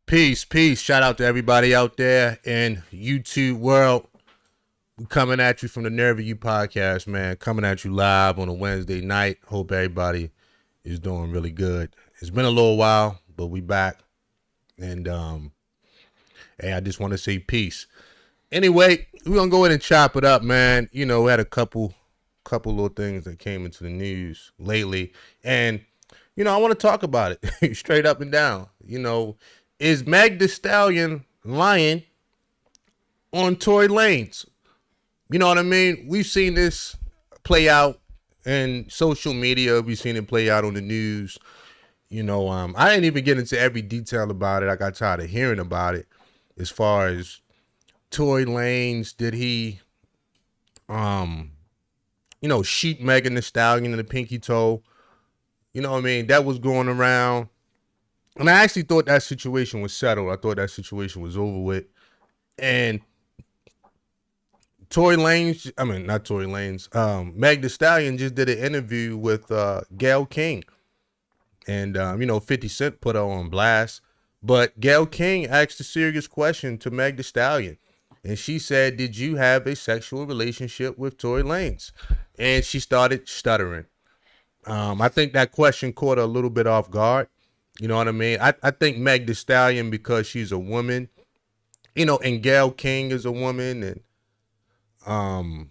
Peace, peace. Shout out to everybody out there in YouTube world. We coming at you from the Nerve of You podcast, man. Coming at you live on a Wednesday night. Hope everybody is doing really good. It's been a little while, but we back. And hey, I just want to say peace. Anyway, we're gonna go ahead and chop it up, man. You know, we had a couple little things that came into the news lately. And, you know, I want to talk about it straight up and down. You know, is Meg Thee Stallion lying on Tory Lanez? You know what I mean? We've seen this play out in social media. We've seen it play out on the news. You know, I didn't even get into every detail about it. I got tired of hearing about it. As far as Tory Lanez, did he, you know, shoot Megan Thee Stallion in the pinky toe? You know what I mean? That was going around. And I actually thought that situation was settled. I thought that situation was over with. And Tory Lanez, I mean, not Tory Lanez, Meg Thee Stallion just did an interview with Gayle King. And, you know, 50 Cent put her on blast. But Gayle King asked a serious question to Meg Thee Stallion. And she said, did you have a sexual relationship with Tory Lanez? And she started stuttering. I think that question caught her a little bit off guard. You know what I mean? I think Meg Thee Stallion, because she's a woman, you know, and Gayle King is a woman. And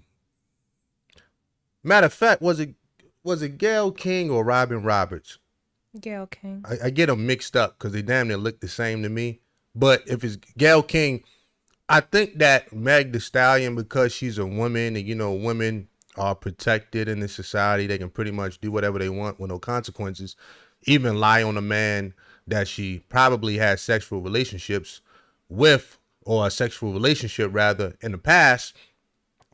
matter of fact, was it Gayle King or Robin Roberts? Gayle King. I get them mixed up because they damn near look the same to me. But if it's Gayle King, I think that Meg Thee Stallion, because she's a woman, and, you know, women are protected in this society. They can pretty much do whatever they want with no consequences. Even lie on a man that she probably had sexual relationships with, or a sexual relationship rather, in the past.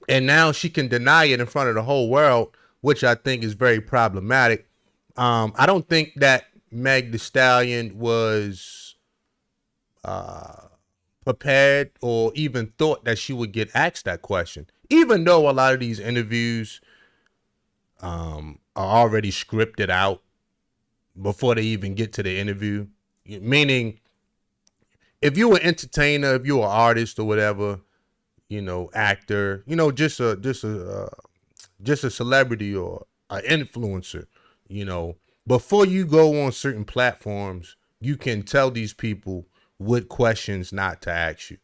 And now she can deny it in front of the whole world, which I think is very problematic. I don't think that Meg Thee Stallion was prepared or even thought that she would get asked that question. Even though a lot of these interviews are already scripted out before they even get to the interview. Meaning, if you're an entertainer, if you're an artist or whatever, you know, actor, you know, just a celebrity or an influencer, you know, before you go on certain platforms, you can tell these people what questions not to ask you.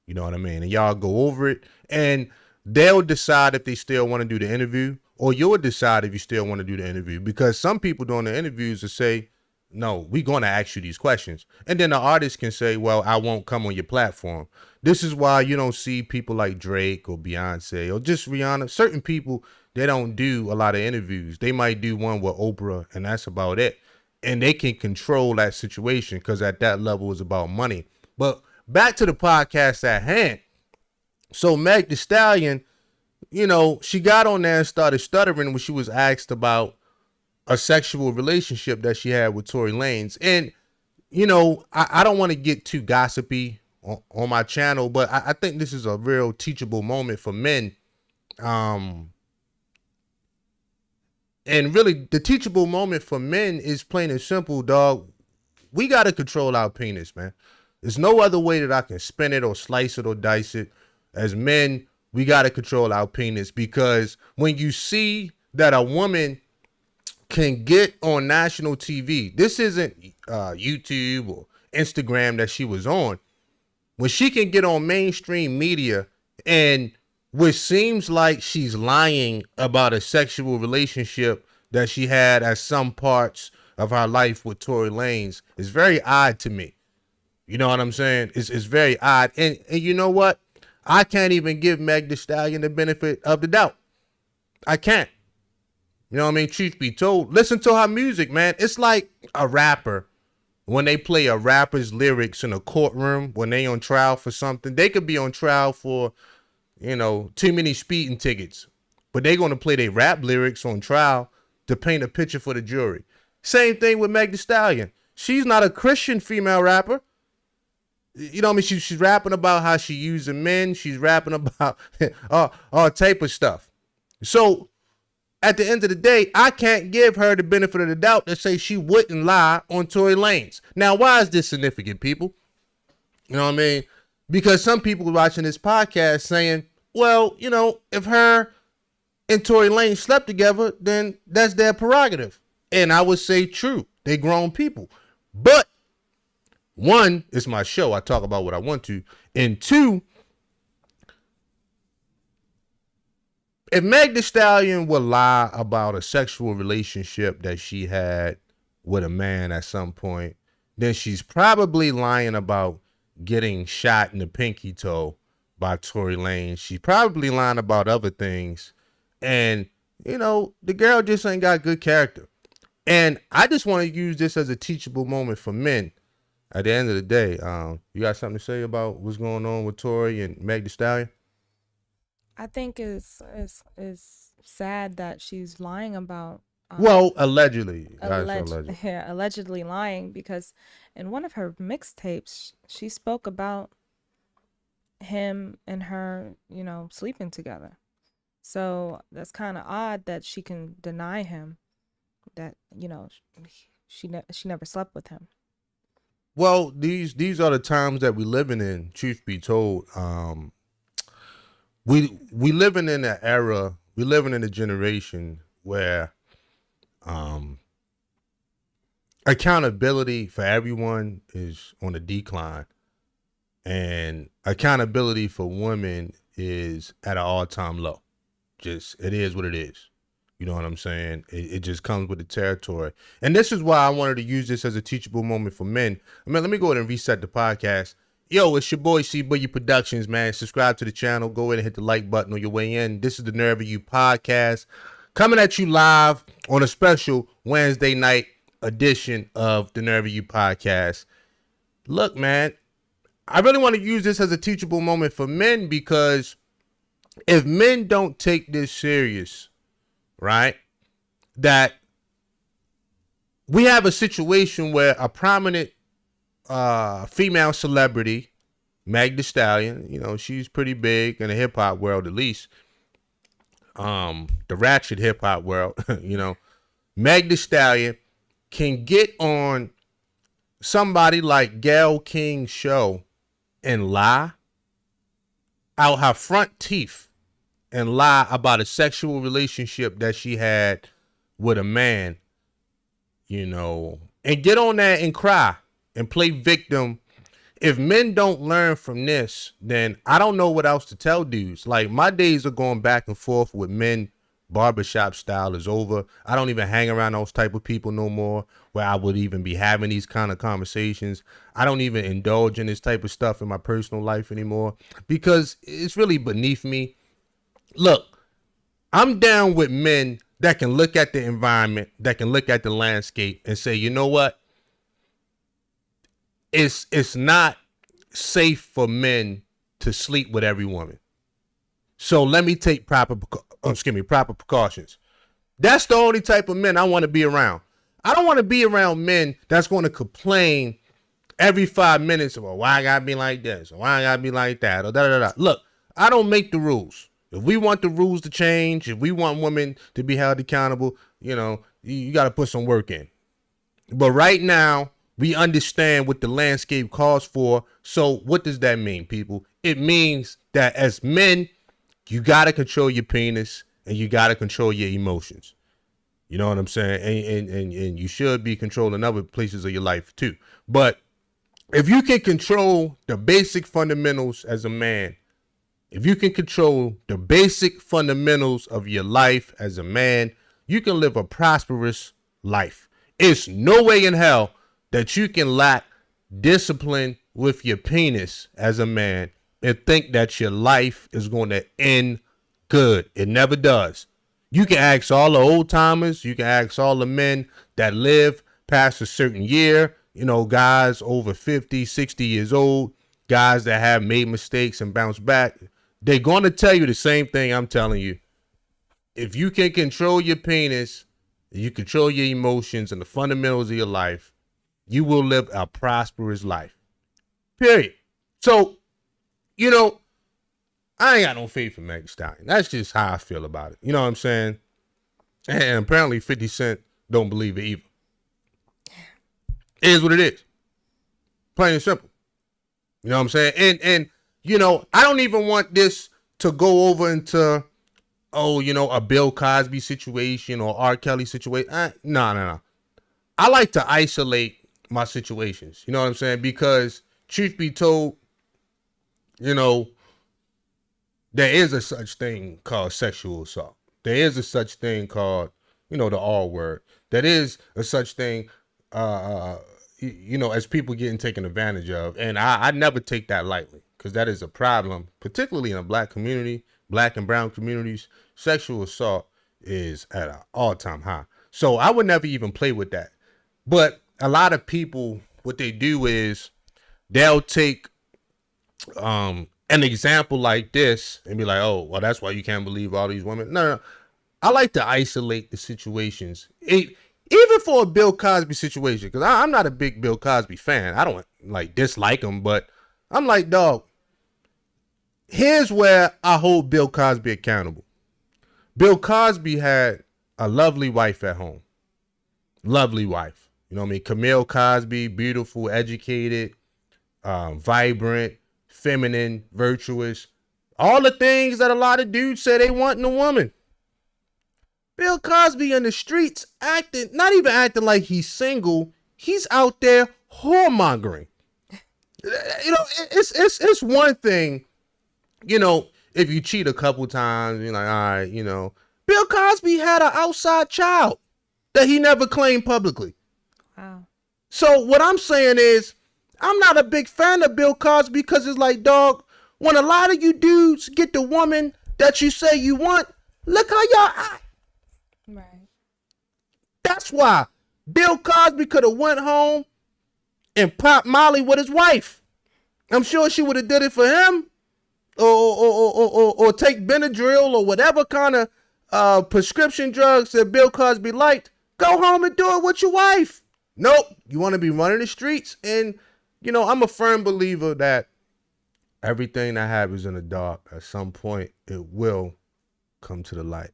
You know what I mean? And y'all go over it, and they'll decide if they still want to do the interview, or you'll decide if you still want to do the interview. Because some people during the interviews will say, no, we're going to ask you these questions. And then the artist can say, well, I won't come on your platform. This is why you don't see people like Drake or Beyonce or just Rihanna. Certain people, they don't do a lot of interviews. They might do one with Oprah, and that's about it. And they can control that situation because at that level it's about money. But back to the podcast at hand. So Meg Thee Stallion, you know, she got on there and started stuttering when she was asked about a sexual relationship that she had with Tory Lanez. And, you know, I don't want to get too gossipy on my channel, but I think this is a real teachable moment for men. And really, the teachable moment for men is plain and simple, dog. We got to control our penis, man. There's no other way that I can spin it or slice it or dice it. As men, we got to control our penis, because when you see that a woman can get on national TV, this isn't YouTube or Instagram that she was on. When she can get on mainstream media, and which seems like she's lying about a sexual relationship that she had at some parts of her life with Tory Lanez, is very odd to me. You know what I'm saying? It's very odd. And you know what? I can't even give Meg Thee Stallion the benefit of the doubt. I can't. You know what I mean? Truth be told, listen to her music, man. It's like a rapper. When they play a rapper's lyrics in a courtroom, when they on trial for something, they could be on trial for, you know, too many speeding tickets. But they're going to play their rap lyrics on trial to paint a picture for the jury. Same thing with Meg Thee Stallion. She's not a Christian female rapper. You know what I mean? She's rapping about how she using men. She's rapping about all type of stuff. So at the end of the day, I can't give her the benefit of the doubt to say she wouldn't lie on Tory Lanez. Now, why is this significant, people? You know what I mean? Because some people watching this podcast saying, well, you know, if her and Tory Lanez slept together, then that's their prerogative. And I would say true. They grown people. But one, it's my show. I talk about what I want to. And two, if Meg Thee Stallion would lie about a sexual relationship that she had with a man at some point, then she's probably lying about getting shot in the pinky toe by Tory Lanez. She's probably lying about other things. And, you know, the girl just ain't got good character. And I just want to use this as a teachable moment for men. At the end of the day, you got something to say about what's going on with Torey and Meg Thee Stallion? I think it's sad that she's lying about. Well, allegedly. Allegedly lying, because in one of her mixtapes, she spoke about him and her, you know, sleeping together. So that's kind of odd that she can deny him that, you know, she never slept with him. Well, these are the times that we living in, truth be told. We living in an era, we living in a generation where accountability for everyone is on a decline, and accountability for women is at an all-time low. Just, it is what it is. You know what I'm saying? It just comes with the territory. And this is why I wanted to use this as a teachable moment for men. I mean, let me go ahead and reset the podcast. Yo, it's your boy C-Boogie Productions, man. Subscribe to the channel. Go ahead and hit the like button on your way in. This is the Nerve of You podcast, coming at you live on a special Wednesday night edition of the Nerve of You podcast. Look, man, I really want to use this as a teachable moment for men, because if men don't take this serious, right, that we have a situation where a prominent female celebrity, Meg Thee Stallion, you know, she's pretty big in the hip hop world, at least the ratchet hip hop world, you know, Meg Thee Stallion can get on somebody like Gayle King's show and lie out her front teeth and lie about a sexual relationship that she had with a man, you know, and get on that and cry and play victim. If men don't learn from this, then I don't know what else to tell dudes. Like, my days of going back and forth with men, barbershop style, is over. I don't even hang around those type of people no more, where I would even be having these kind of conversations. I don't even indulge in this type of stuff in my personal life anymore, because it's really beneath me. Look, I'm down with men that can look at the environment, that can look at the landscape and say, you know what? It's not safe for men to sleep with every woman. So let me take proper precautions. That's the only type of men I want to be around. I don't want to be around men that's going to complain every 5 minutes about why I gotta be like this, or why I gotta be like that, or da-da-da-da. Look, I don't make the rules. If we want the rules to change, if we want women to be held accountable, you know, you got to put some work in. But right now, we understand what the landscape calls for. So what does that mean, people? It means that as men, you got to control your penis and you got to control your emotions. You know what I'm saying? And you should be controlling other places of your life too. But if you can control the basic fundamentals as a man, if you can control the basic fundamentals of your life as a man, you can live a prosperous life. It's no way in hell that you can lack discipline with your penis as a man and think that your life is going to end good. It never does. You can ask all the old timers, you can ask all the men that live past a certain year, you know, guys over 50, 60 years old, guys that have made mistakes and bounced back. They're going to tell you the same thing I'm telling you. If you can control your penis, you control your emotions and the fundamentals of your life, you will live a prosperous life. Period. So, you know, I ain't got no faith in Meg Thee Stallion. That's just how I feel about it. You know what I'm saying? And apparently 50 Cent don't believe it either. It is what it is. Plain and simple. You know what I'm saying? And you know, I don't even want this to go over into, oh, you know, a Bill Cosby situation or R. Kelly situation. No. I like to isolate my situations. You know what I'm saying? Because truth be told, you know, there is a such thing called sexual assault. There is a such thing called, you know, the R word. That is a such thing, you know, as people getting taken advantage of. And I never take that lightly, because that is a problem, particularly in a black community, black and brown communities. Sexual assault is at an all-time high. So I would never even play with that. But a lot of people, what they do is they'll take an example like this and be like, oh, well, that's why you can't believe all these women. No. I like to isolate the situations. Even for a Bill Cosby situation, because I'm not a big Bill Cosby fan. I don't like dislike him, but I'm like, dog, here's where I hold Bill Cosby accountable. Bill Cosby had a lovely wife at home. Lovely wife. You know what I mean? Camille Cosby, beautiful, educated, vibrant, feminine, virtuous. All the things that a lot of dudes say they want in a woman. Bill Cosby in the streets acting, not even acting like he's single. He's out there whoremongering. You know, it's one thing, you know, if you cheat a couple times, you're like, all right, you know. Bill Cosby had an outside child that he never claimed publicly. Wow. So what I'm saying is, I'm not a big fan of Bill Cosby, because it's like, dog, when a lot of you dudes get the woman that you say you want, look how y'all act. Right. That's why Bill Cosby could have went home and popped Molly with his wife. I'm sure she would have did it for him, or take Benadryl or whatever kind of prescription drugs that Bill Cosby liked. Go home and do it with your wife. Nope. You want to be running the streets. And, you know, I'm a firm believer that everything that happens in the dark, at some point, it will come to the light.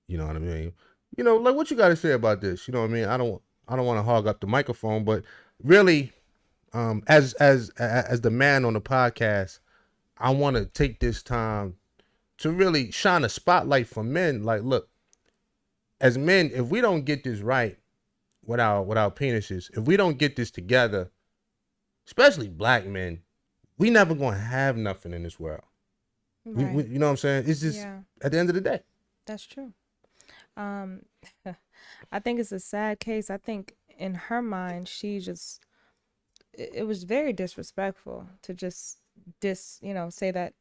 You know what I mean? You know, like, what you got to say about this? You know what I mean? I don't want to hog up the microphone, but really, as the man on the podcast, I want to take this time to really shine a spotlight for men. Like, look, as men, if we don't get this right with our penises, if we don't get this together, especially black men, we never gonna have nothing in this world. Right. You know what I'm saying? It's just, at the end of the day. That's true. I think it's a sad case. I think in her mind, it was very disrespectful to just say that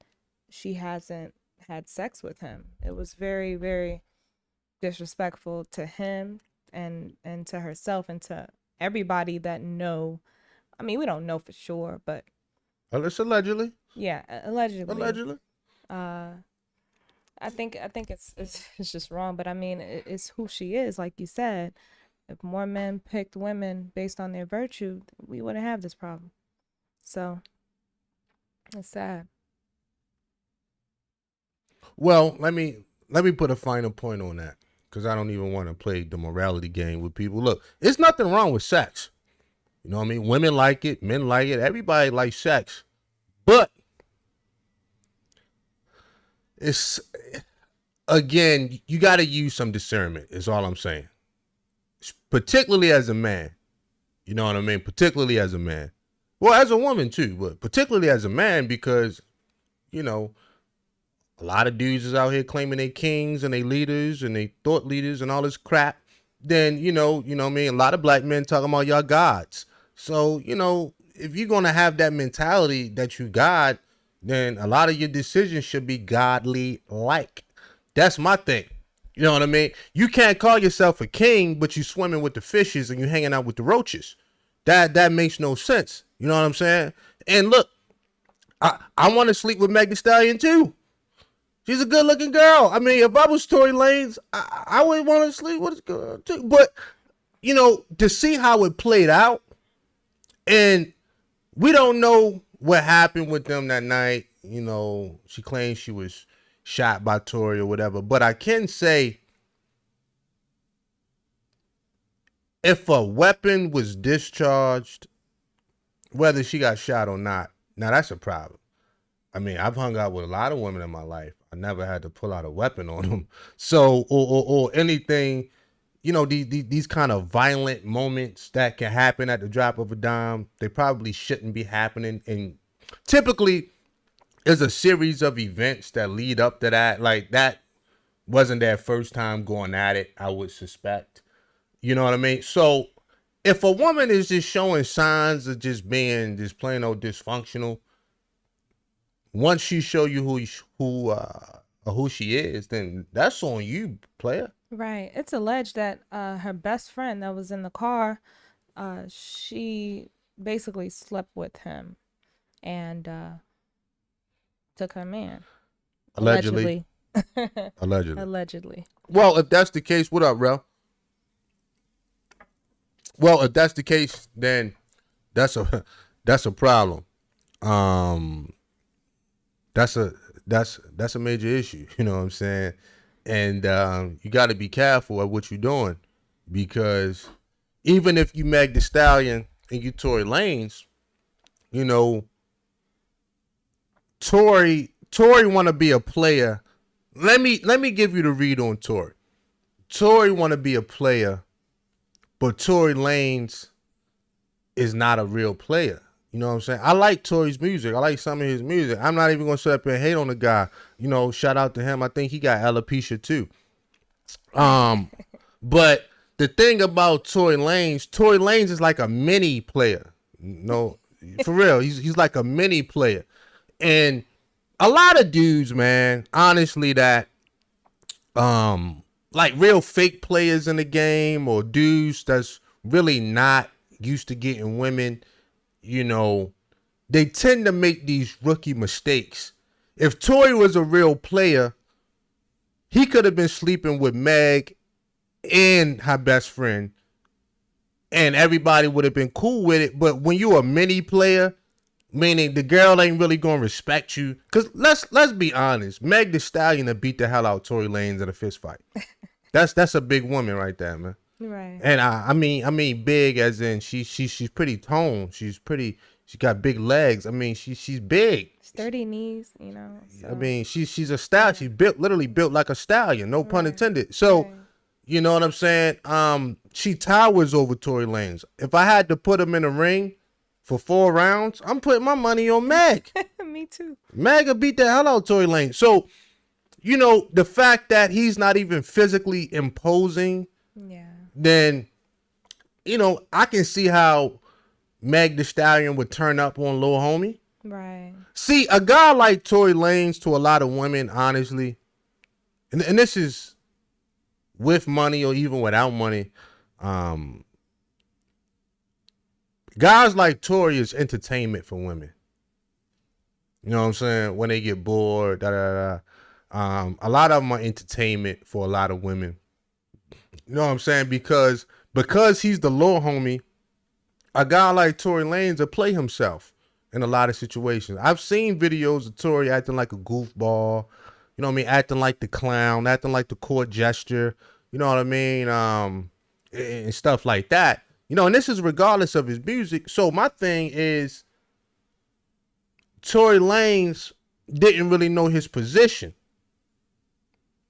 she hasn't had sex with him. It was very, very disrespectful to him and to herself and to everybody that know. I mean, we don't know for sure, but It's allegedly. yeah, allegedly. Allegedly. I think it's just wrong, but I mean, it's who she is, like you said. If more men picked women based on their virtue, we wouldn't have this problem. So it's sad. Well, let me put a final point on that, because I don't even want to play the morality game with people. Look, it's nothing wrong with sex. You know what I mean? Women like it, men like it, everybody likes sex. But it's, again, you got to use some discernment, is all I'm saying. Particularly as a man. You know what I mean? Particularly as a man. Well, as a woman too, but particularly as a man, because, you know, a lot of dudes is out here claiming they kings and they leaders and they thought leaders and all this crap. Then, you know what I mean? A lot of black men talking about y'all gods. So, you know, if you're going to have that mentality that you God, then a lot of your decisions should be godly-like. That's my thing. You know what I mean? You can't call yourself a king, but you swimming with the fishes and you hanging out with the roaches. That makes no sense. You know what I'm saying? And look, I want to sleep with Meg Stallion too. She's a good looking girl. I mean, if I was Torey Lanez, I would want to sleep with this girl too. But, you know, to see how it played out, and we don't know what happened with them that night. You know, she claims she was shot by Torey or whatever. But I can say if a weapon was discharged, whether she got shot or not, now that's a problem. I mean, I've hung out with a lot of women in my life. I never had to pull out a weapon on them. So, or anything, you know, these kind of violent moments that can happen at the drop of a dime, they probably shouldn't be happening. And typically, there's a series of events that lead up to that. Like, that wasn't their first time going at it, I would suspect. You know what I mean? So, if a woman is just showing signs of just being just plain old dysfunctional, once she show you who she is, then that's on you, player. Right. It's alleged that her best friend that was in the car, she basically slept with him and took her man. Allegedly. Allegedly. Well, if that's the case, what up, Rel? Well, if that's the case, then that's a problem. That's a major issue. You know what I'm saying? And you got to be careful at what you're doing, because even if you Meg the Stallion and you Tory Lanez, you know, Tory want to be a player. Let me give you the read on Tory. Tory want to be a player, but Tory Lanez is not a real player. You know what I'm saying? I like Tory's music. I like some of his music. I'm not even going to sit up and hate on the guy. You know, shout out to him. I think he got alopecia too. But the thing about Tory Lanez is like a mini player. No, for real. He's like a mini player. And a lot of dudes, man, honestly, that like real fake players in the game, or dudes that's really not used to getting women, you know, they tend to make these rookie mistakes. If Tory was a real player, he could have been sleeping with Meg and her best friend, and everybody would have been cool with it. But when you a mini player, meaning the girl ain't really gonna respect you, because let's be honest, Meg the Stallion to beat the hell out Tory Lanez in a fist fight. That's a big woman right there, man. Right. And I mean big as in she's pretty toned. She got big legs. I mean she's big. Sturdy knees, you know. So. I mean she's a stallion. She's literally built like a stallion. No pun intended. So you know what I'm saying? She towers over Tory Lanez. If I had to put him in a ring for 4 rounds, I'm putting my money on Meg. Me too. Meg will beat the hell out of Tory Lanez. So, you know, the fact that he's not even physically imposing, then, you know, I can see how Meg the Stallion would turn up on Lil Homie. Right. See, a guy like Tory Lanez, to a lot of women, honestly, and this is with money or even without money, guys like Tory is entertainment for women. You know what I'm saying? When they get bored, a lot of them are entertainment for a lot of women. You know what I'm saying? Because he's the Lil Homie, a guy like Tory Lanez will play himself in a lot of situations. I've seen videos of Tory acting like a goofball, you know what I mean? Acting like the clown, acting like the court jester, you know what I mean? And stuff like that. You know, and this is regardless of his music. So my thing is, Tory Lanez didn't really know his position.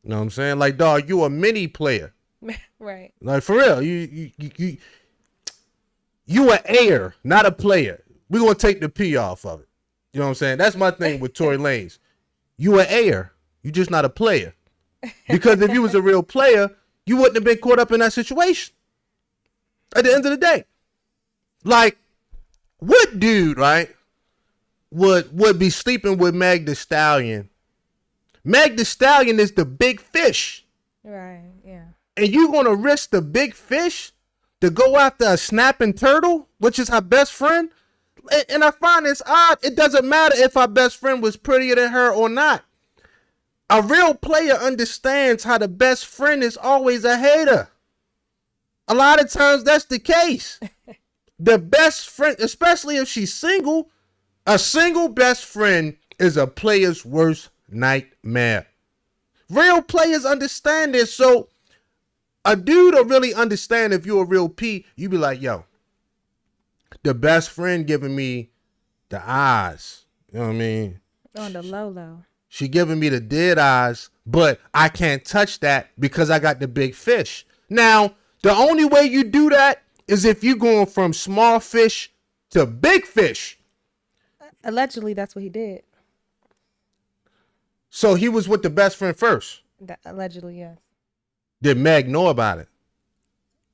You know what I'm saying? Like, dog, you a mini player. Right. Like, for real, you an heir, not a player. We're going to take the P off of it. You know what I'm saying? That's my thing with Tory Lanez. You an heir. You just not a player. Because if you was a real player, you wouldn't have been caught up in that situation. At the end of the day. Like, what dude, right, would be sleeping with Meg the Stallion? Meg the Stallion is the big fish. Right, yeah. And you going to risk the big fish to go after a snapping turtle, which is her best friend? And I find this odd. It doesn't matter if her best friend was prettier than her or not. A real player understands how the best friend is always a hater. A lot of times that's the case. The best friend, especially if she's single, a single best friend is a player's worst nightmare. Real players understand this. So A dude will really understand if you're a real P. You be like, yo, the best friend giving me the eyes. You know what I mean? On the low. She giving me the dead eyes, but I can't touch that because I got the big fish. Now, the only way you do that is if you're going from small fish to big fish. Allegedly, that's what he did. So he was with the best friend first. Allegedly, yes. Did Meg know about it?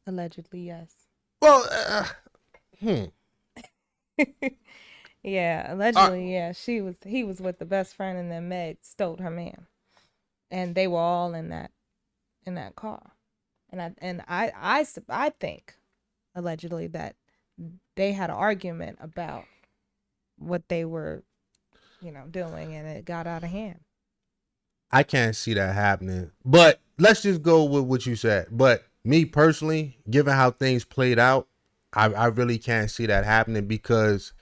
Allegedly, yes. Well, Yeah, allegedly, yeah. He was with the best friend, and then Meg stole her man, and they were all in that car, and I think allegedly that they had an argument about what they were, doing, and it got out of hand. I can't see that happening. But let's just go with what you said. But me personally, given how things played out, I really can't see that happening because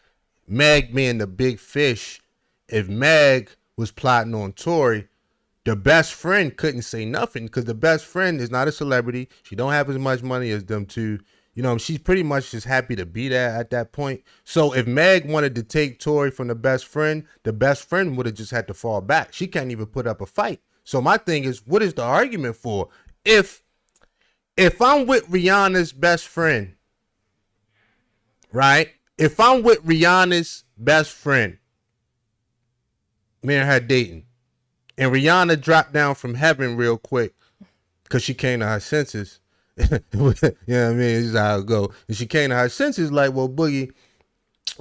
Meg being the big fish, if Meg was plotting on Torey, the best friend couldn't say nothing because the best friend is not a celebrity. She don't have as much money as them two. She's pretty much just happy to be there at that point. So if Meg wanted to take Torey from the best friend would have just had to fall back. She can't even put up a fight. So my thing is, what is the argument for? If I'm with Rihanna's best friend, right? If I'm with Rihanna's best friend, me and her dating, and Rihanna dropped down from heaven real quick because she came to her senses. You know what I mean? This is how it go. And she came to her senses like, well, Boogie,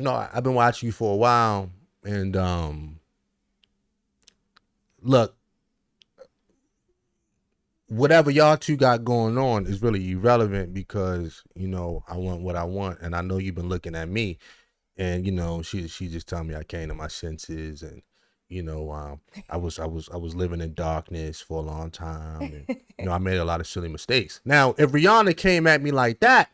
I've been watching you for a while. And look, whatever y'all two got going on is really irrelevant because, I want what I want. And I know you've been looking at me. And, she just told me I came to my senses and, I was living in darkness for a long time. And, I made a lot of silly mistakes. Now, if Rihanna came at me like that,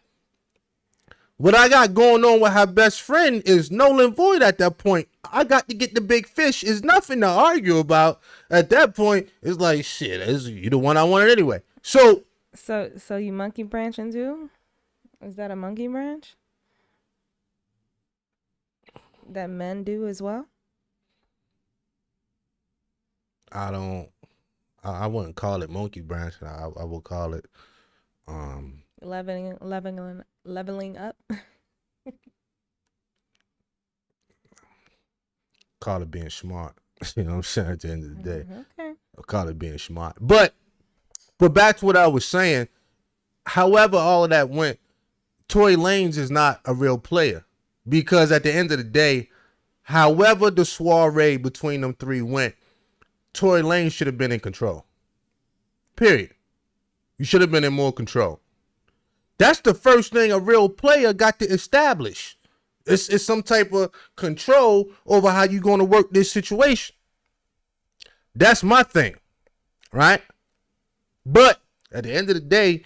what I got going on with her best friend is null and void at that point. I got to get the big fish. It's nothing to argue about. At that point, it's like, shit, you the one I wanted anyway. So you monkey branching too? Is that a monkey branch? That men do as well? I wouldn't call it monkey branch. I would call it leveling up. Call it being smart. You know what I'm saying? At the end of the day, Okay. I'll call it being smart. But back to what I was saying. However, all of that went, Tory Lanez is not a real player because at the end of the day, however the soiree between them three went, Tory Lanez should have been in control. Period. You should have been in more control. That's the first thing a real player got to establish. It's some type of control over how you're going to work this situation. That's my thing, right? But at the end of the day,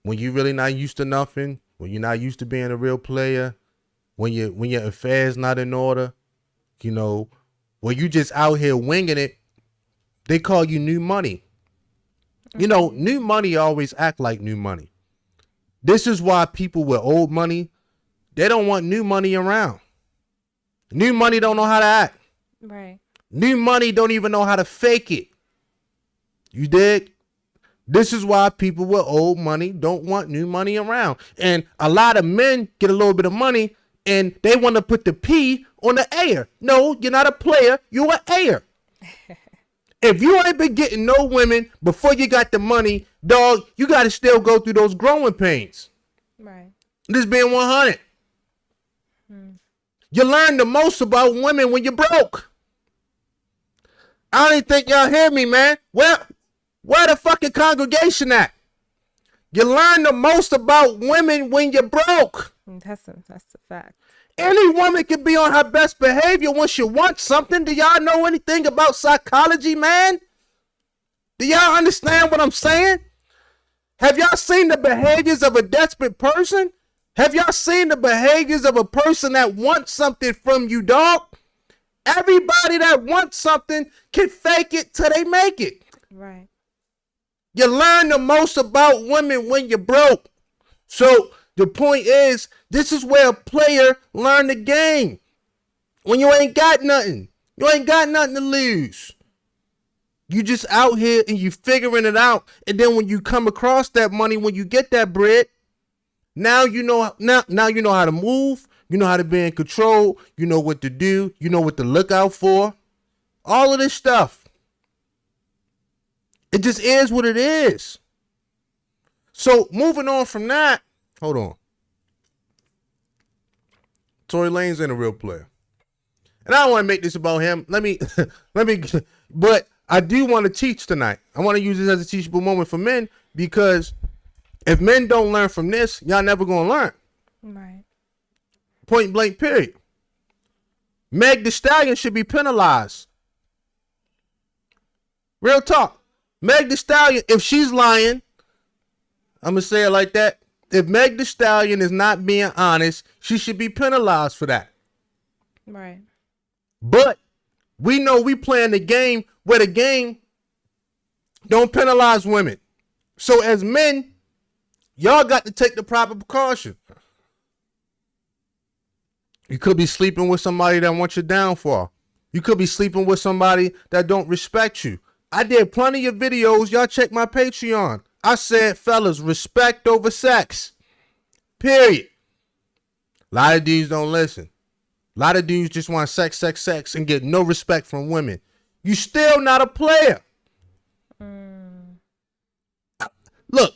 when you're really not used to nothing, when you're not used to being a real player, when your affairs not in order, when you just out here winging it, they call you new money. New money always act like new money. This is why people with old money, they don't want new money around. New money don't know how to act. Right. New money don't even know how to fake it. You dig? This is why people with old money don't want new money around. And a lot of men get a little bit of money and they want to put the P on the air. No, you're not a player. You're an air. If you ain't been getting no women before you got the money, dog, you got to still go through those growing pains. Right. This being 100. You learn the most about women when you're broke. I don't even think y'all hear me, man. Where the fucking congregation at? You learn the most about women when you're broke. That's a fact. Any woman can be on her best behavior when she wants something. Do y'all know anything about psychology, man? Do y'all understand what I'm saying? Have y'all seen the behaviors of a desperate person? Have y'all seen the behaviors of a person that wants something from you, dog? Everybody that wants something can fake it till they make it. Right. You learn the most about women when you're broke. So the point is, this is where a player learn the game. When you ain't got nothing. You ain't got nothing to lose. You just out here and you figuring it out. And then when you come across that money, when you get that bread, now you know you know how to move. You know how to be in control. You know what to do. You know what to look out for. All of this stuff. It just is what it is. So moving on from that, hold on. Tory Lanez ain't a real player. And I don't want to make this about him. But I do want to teach tonight. I want to use this as a teachable moment for men, because if men don't learn from this, y'all never going to learn. Right. Point blank, period. Meg Thee Stallion should be penalized. Real talk. Meg Thee Stallion, if she's lying, I'm going to say it like that. If Meg Thee Stallion is not being honest, she should be penalized for that. Right. But we know we playing the game where the game don't penalize women. So as men, y'all got to take the proper precaution. You could be sleeping with somebody that wants your downfall. You could be sleeping with somebody that don't respect you. I did plenty of videos. Y'all check my Patreon. I said, fellas, respect over sex. Period. A lot of dudes don't listen. A lot of dudes just want sex, and get no respect from women. You still not a player. Look,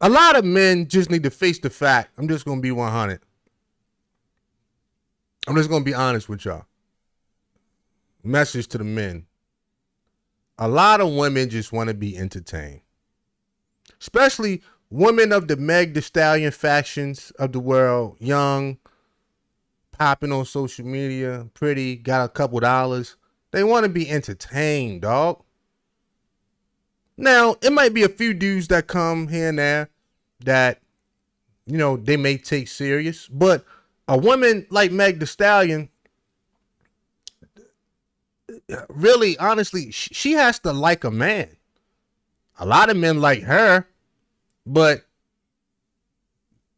a lot of men just need to face the fact. I'm just going to be 100. I'm just going to be honest with y'all. Message to the men. A lot of women just want to be entertained. Especially women of the Meg Thee Stallion factions of the world. Young, popping on social media, pretty, got a couple dollars. They want to be entertained, dog. Now, it might be a few dudes that come here and there that, you know, they may take serious. But a woman like Meg Thee Stallion, really, honestly, she has to like a man. A lot of men like her, but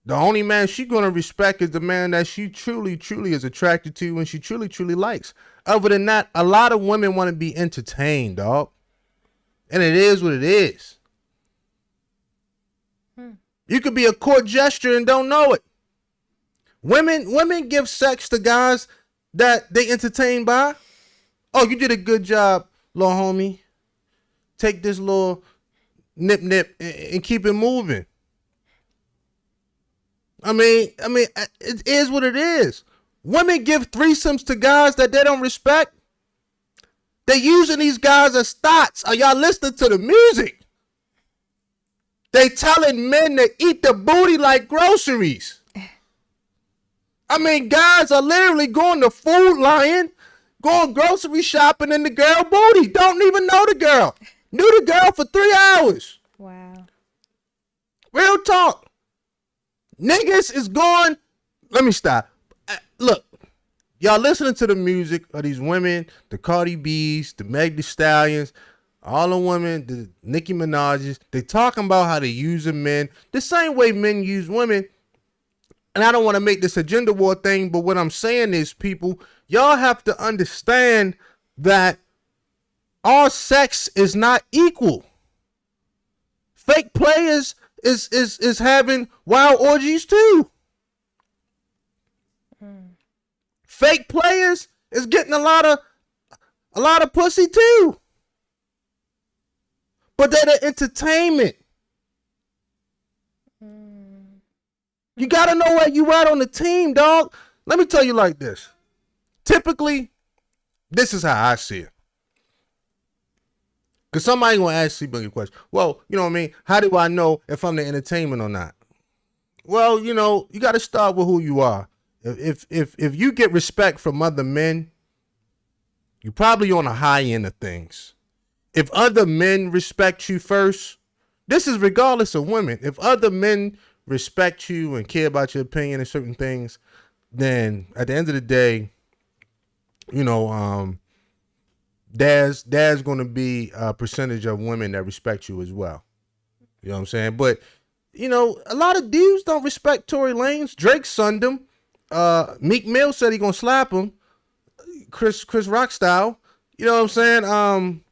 the only man she's going to respect is the man that she truly, truly is attracted to and she truly, truly likes. Other than that, a lot of women want to be entertained, dog. And it is what it is. You could be a court gesture and don't know it. Women give sex to guys that they entertained by. Oh, you did a good job, little homie. Take this little nip and keep it moving. I mean, it is what it is. Women give threesomes to guys that they don't respect. They using these guys as thoughts. Are y'all listening to the music? They telling men to eat the booty like groceries. I mean, guys are literally going to Food Lion, going grocery shopping in the girl booty. Don't even know the girl. Knew the girl for 3 hours. Wow. Real talk. Niggas is going. Let me stop. Look, y'all listening to the music of these women, the Cardi B's, the Meg Thee Stallions, all the women, the Nicki Minaj's. They talking about how they using men the same way men use women. And I don't want to make this a gender war thing, but what I'm saying is, people, y'all have to understand that all sex is not equal. Fake players is having wild orgies too. Fake players is getting a lot of pussy too. But they're the entertainment. You gotta know where you at on the team, dog. Let me tell you like this. Typically, this is how I see it. Because somebody gonna ask you a question. Well, you know what I mean? How do I know if I'm the entertainment or not? Well, you know, you gotta start with who you are. If you get respect from other men, you're probably on a high end of things. If other men respect you first, this is regardless of women. If other men respect you and care about your opinion and certain things, then at the end of the day, you know, there's going to be a percentage of women that respect you as well. You know what I'm saying? But, you know, a lot of dudes don't respect Tory Lanez. Drake sunned him. Meek Mill said he gonna slap him. Chris Rock style. You know what I'm saying?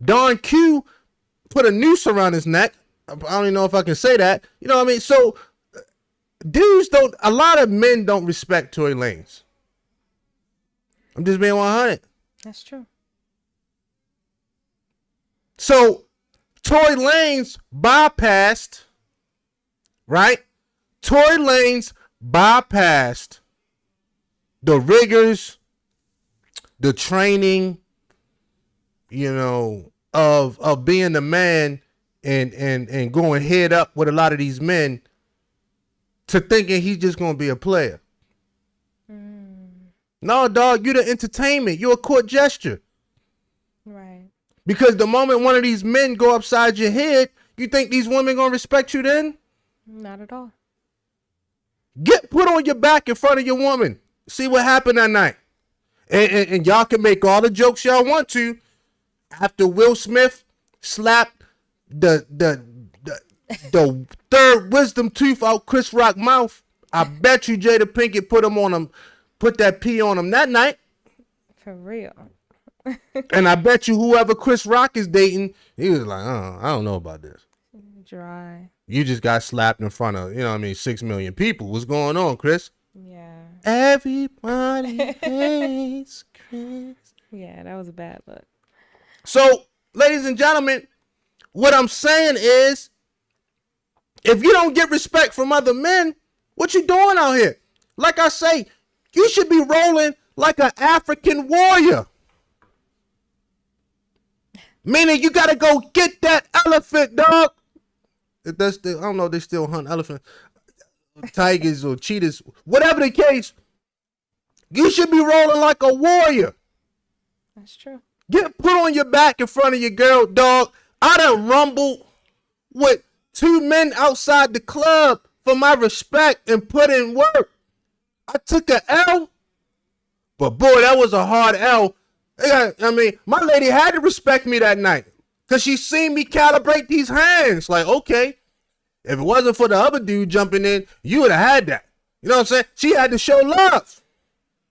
Don Q put a noose around his neck. I don't even know if I can say that. You know what I mean? So dudes don't, a lot of men don't respect Tory Lanez. I'm just being 100. That's true. So Tory Lanez bypassed, right? Tory Lanez bypassed the rigors, the training, you know, of being the man and going head up with a lot of these men to thinking he's just gonna be a player. No, dog, you're the entertainment. You're a court gesture. Right. Because the moment one of these men go upside your head, you think these women gonna respect you then? Not at all. Get put on your back in front of your woman. See what happened that night. And y'all can make all the jokes y'all want to. After Will Smith slapped the third wisdom tooth out Chris Rock's mouth, I bet you Jada Pinkett put that pee on him that night. For real. And I bet you whoever Chris Rock is dating, he was like, I don't know about this. Dry. You just got slapped in front of, 6 million people. What's going on, Chris? Yeah. Everybody hates Chris. Yeah, that was a bad look. So, ladies and gentlemen, what I'm saying is, if you don't get respect from other men, what you doing out here? Like I say, you should be rolling like an African warrior. Meaning you gotta go get that elephant, dog. If that's still, I don't know if they still hunt elephants, tigers or cheetahs, whatever the case, you should be rolling like a warrior. That's true. Get put on your back in front of your girl, dog. I done rumbled with 2 men outside the club for my respect and put in work. I took a L, but boy, that was a hard L. I mean, my lady had to respect me that night because she seen me calibrate these hands. Like, okay, if it wasn't for the other dude jumping in, you would have had that. You know what I'm saying? She had to show love.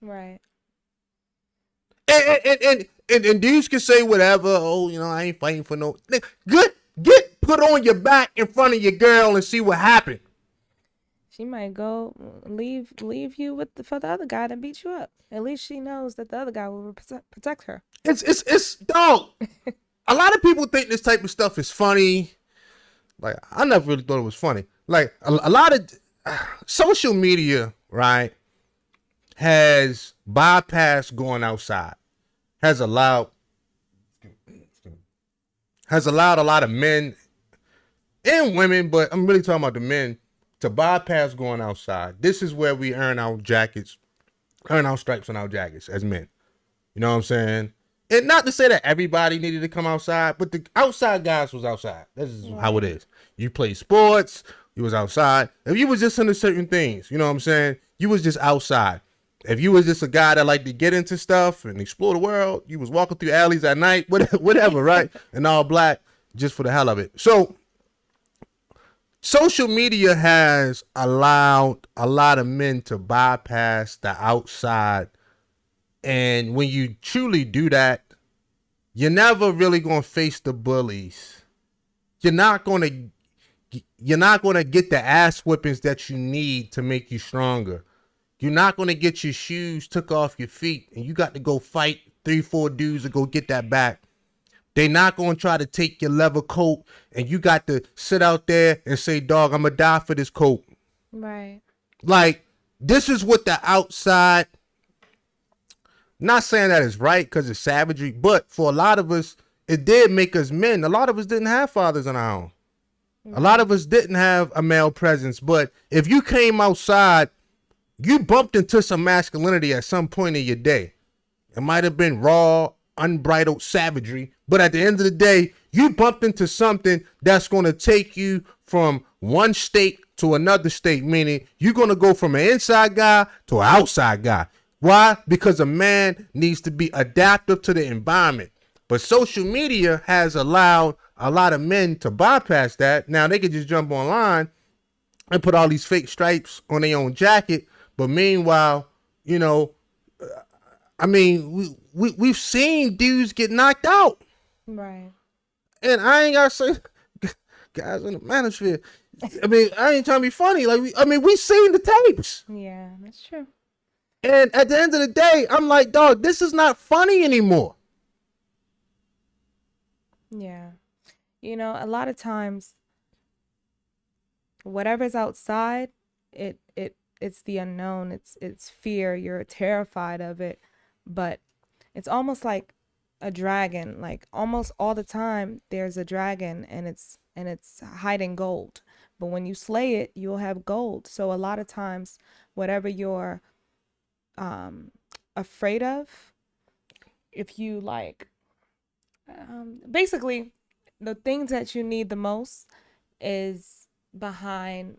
Right. And dudes can say whatever. Oh, I ain't fighting for no. Good. Get put on your back in front of your girl and see what happened. She might go leave you for the other guy and beat you up. At least she knows that the other guy will protect her. It's dog. A lot of people think this type of stuff is funny. Like, I never really thought it was funny. Like, a lot of social media, right, has bypassed going outside. Has allowed a lot of men and women, but I'm really talking about the men, to bypass going outside. This is where we earn our jackets, earn our stripes on our jackets as men. You know what I'm saying? And not to say that everybody needed to come outside, but the outside guys was outside. This is how it is. You play sports, you was outside. If you was just into certain things, you know what I'm saying? You was just outside. If you was just a guy that liked to get into stuff and explore the world, you was walking through alleys at night, whatever, right? And all black, just for the hell of it. So, social media has allowed a lot of men to bypass the outside. And when you truly do that, you're never really going to face the bullies. You're not going to get the ass whippings that you need to make you stronger. You're not going to get your shoes took off your feet and you got to go fight 3-4 dudes to go get that back. They're not going to try to take your leather coat and you got to sit out there and say, dog, I'm going to die for this coat. Right. Like, this is what the outside, not saying that it's right because it's savagery, but for a lot of us, it did make us men. A lot of us didn't have fathers on our own. A lot of us didn't have a male presence. But if you came outside, you bumped into some masculinity at some point in your day. It might have been raw, unbridled savagery, but at the end of the day, you bumped into something that's going to take you from one state to another state, meaning you're going to go from an inside guy to an outside guy. Why? Because a man needs to be adaptive to the environment. But social media has allowed a lot of men to bypass that. Now they could just jump online and put all these fake stripes on their own jacket. But meanwhile, you know, I mean, we've seen dudes get knocked out. Right. And I ain't got to say, guys in the manosphere, I mean, I ain't trying to be funny. Like, we seen the tapes. Yeah, that's true. And at the end of the day, I'm like, dog, this is not funny anymore. Yeah. You know, a lot of times, whatever's outside, it's the unknown. It's fear. You're terrified of it, but it's almost like a dragon. Like almost all the time, there's a dragon, and it's hiding gold. But when you slay it, you'll have gold. So a lot of times, whatever you're afraid of, if you like, basically, the things that you need the most is behind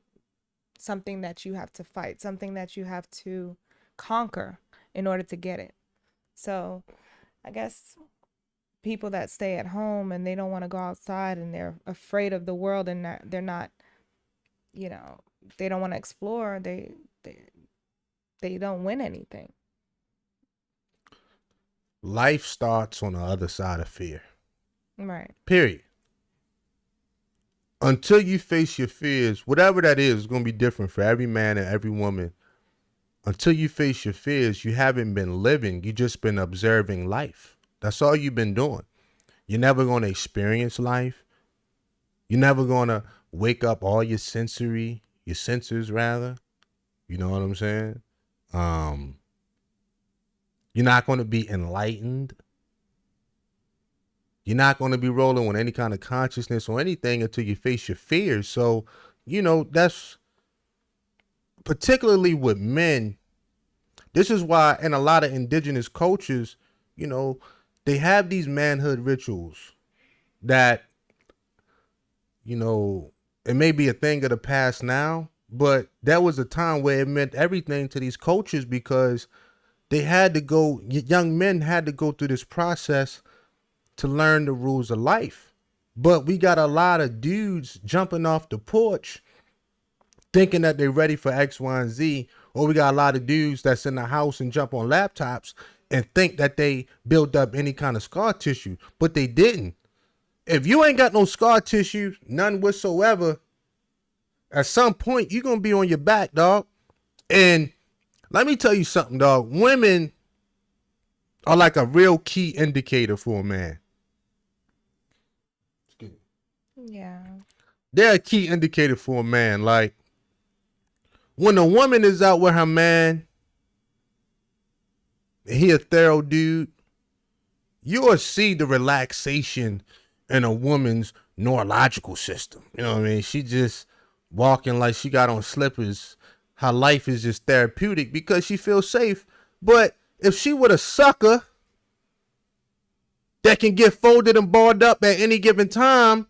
something that you have to fight, something that you have to conquer in order to get it. So I guess people that stay at home and they don't want to go outside and they're afraid of the world and they're not, you know, they don't want to explore, they don't win anything. Life starts on the other side of fear. Right. Period. Until you face your fears, whatever that is going to be different for every man and every woman. Until you face your fears, you haven't been living. You just been observing life. That's all you've been doing. You're never going to experience life. You're never going to wake up all your sensors rather. You know what I'm saying? You're not going to be enlightened. You're not going to be rolling with any kind of consciousness or anything until you face your fears. So, you know, that's particularly with men. This is why in a lot of indigenous cultures, you know, they have these manhood rituals that, you know, it may be a thing of the past now, but there was a time where it meant everything to these cultures because they had to go, young men had to go through this process to learn the rules of life. But we got a lot of dudes jumping off the porch thinking that they're ready for X, Y, and Z. Or we got a lot of dudes that's in the house and jump on laptops and think that they built up any kind of scar tissue, but they didn't. If you ain't got no scar tissue, none whatsoever, at some point you're going to be on your back, dog. And let me tell you something, dog. Women are like a real key indicator for a man. Yeah. They're a key indicator for a man. Like, when a woman is out with her man, and he a thorough dude, you'll see the relaxation in a woman's neurological system. You know what I mean? She just walking like she got on slippers. Her life is just therapeutic because she feels safe. But if she with a sucker that can get folded and balled up at any given time,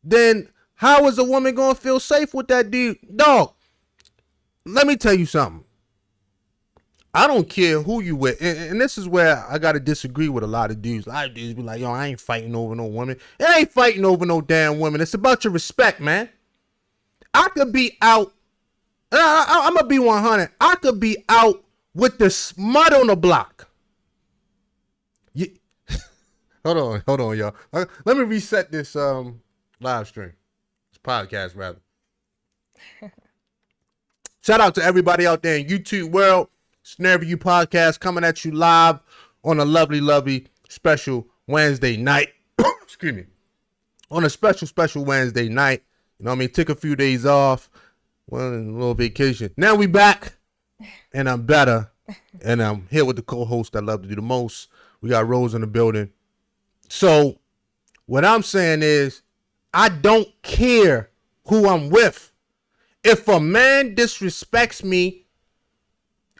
then how is a woman going to feel safe with that dude? Dog, let me tell you something. I don't care who you with. And this is where I got to disagree with a lot of dudes. A lot of dudes be like, yo, I ain't fighting over no woman. It ain't fighting over no damn woman. It's about your respect, man. I could be out. I'm going to be 100. I could be out with the smut on the block. Hold on, y'all. Let me reset this live stream. This podcast, rather. Shout out to everybody out there in YouTube world. Snare View Podcast coming at you live on a lovely, lovely special Wednesday night. Excuse me. On a special Wednesday night. You know what I mean? Took a few days off. Well, a little vacation. Now we back. And I'm better. And I'm here with the co-host I love to do the most. We got Rose in the building. So what I'm saying is, I don't care who I'm with. If a man disrespects me,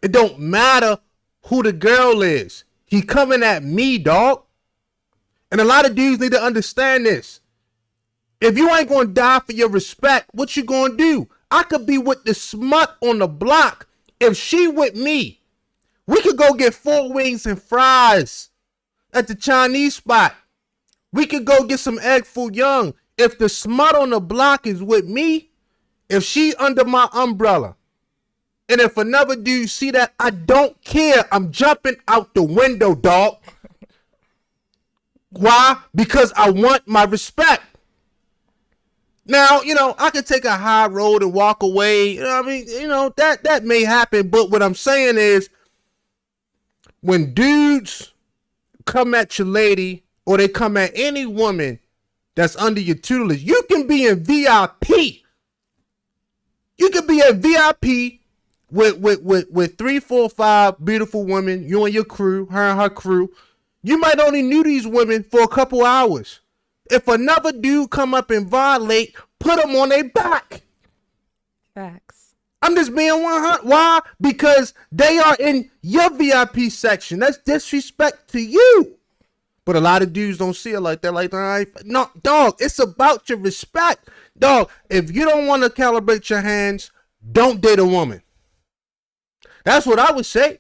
it don't matter who the girl is. He coming at me, dog. And a lot of dudes need to understand this. If you ain't gonna die for your respect, what you gonna do? I could be with the smut on the block. If she with me, we could go get 4 wings and fries at the Chinese spot. We could go get some egg foo young. If the smut on the block is with me, if she under my umbrella, and if another dude see that, I don't care. I'm jumping out the window, dog. Why? Because I want my respect. Now, I could take a high road and walk away. I mean, that may happen. But what I'm saying is, when dudes come at your lady or they come at any woman that's under your tutelage, you can be in VIP. You can be in VIP with 3, 4, 5 beautiful women, you and your crew, her and her crew. You might only knew these women for a couple hours. If another dude come up and violate, put them on their back. Facts. I'm just being 100. Why? Because they are in your VIP section. That's disrespect to you. But a lot of dudes don't see it like that. Like, all right, no, dog, it's about your respect. Dog, if you don't want to calibrate your hands, don't date a woman. That's what I would say.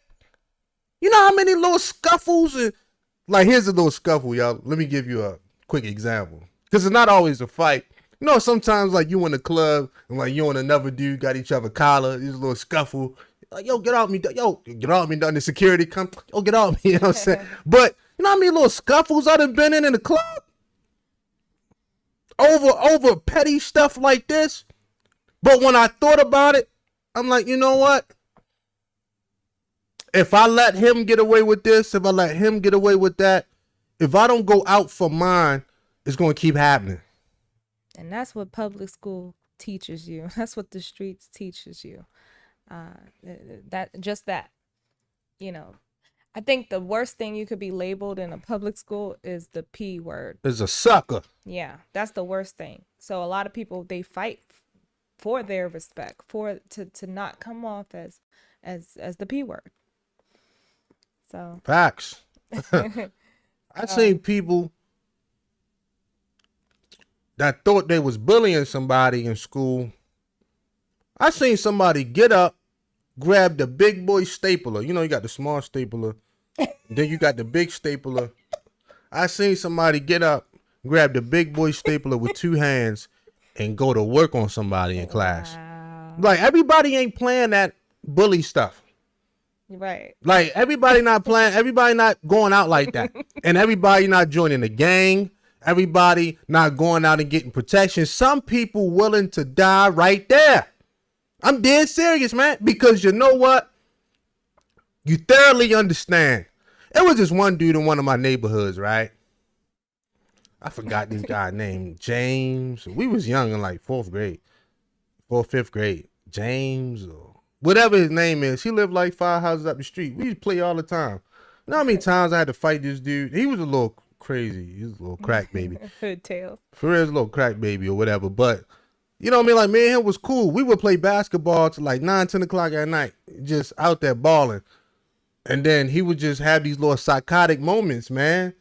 You know how many little scuffles and like, here's a little scuffle, y'all. Let me give you a quick example. Because it's not always a fight. Sometimes like you in the club and like you and another dude got each other collar. There's a little scuffle. Like, yo, get off me. Yo, get off me. Done the security come. Yo, get off me. You know what I'm saying? But you know how many little scuffles I done been in the club? Over petty stuff like this. But when I thought about it, I'm like, you know what? If I let him get away with this, if I let him get away with that, if I don't go out for mine, it's going to keep happening. And that's what public school teaches you. That's what the streets teaches you. That. I think the worst thing you could be labeled in a public school is the P word. Is a sucker. Yeah, that's the worst thing. So a lot of people, they fight for their respect, to not come off as the P word. So facts. I seen people that thought they was bullying somebody in school. I seen somebody get up, grab the big boy stapler. You got the small stapler. Then you got the big stapler. I seen somebody get up, grab the big boy stapler with 2 hands and go to work on somebody in class. Wow. Like, everybody ain't playing that bully stuff. Right. Like, everybody not going out like that. And everybody not joining the gang. Everybody not going out and getting protection. Some people willing to die right there. I'm dead serious, man. Because you know what? You thoroughly understand. It was just one dude in one of my neighborhoods, right? I forgot this guy named James. We was young in like 4th grade. 4th, 5th grade. James or whatever his name is. He lived like 5 houses up the street. We used to play all the time. You know how many times I had to fight this dude? He was a little crazy. He was a little crack baby. Hood tails. For real, a little crack baby or whatever. But, you know what I mean? Like, me and him was cool. We would play basketball till like 9, 10 o'clock at night. Just out there balling. And then he would just have these little psychotic moments, man.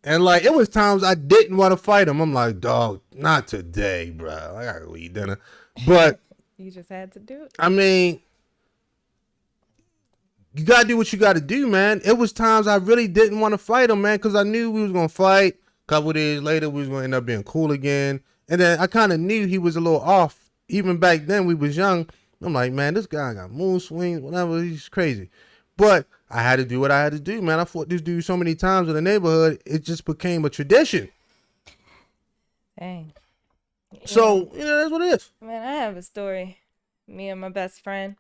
And like, it was times I didn't want to fight him. I'm like, dog, not today, bro. I gotta go eat dinner. But you just had to do it. I mean, you gotta do what you gotta do, man. It was times I really didn't want to fight him, man, because I knew we was gonna fight. A couple of days later, we was gonna end up being cool again. And then I kind of knew he was a little off. Even back then, we was young. I'm like, man, this guy got mood swings, whatever. He's crazy. But I had to do what I had to do, man. I fought this dude so many times in the neighborhood, it just became a tradition. Dang. So, that's what it is. Man, I have a story. Me and my best friend.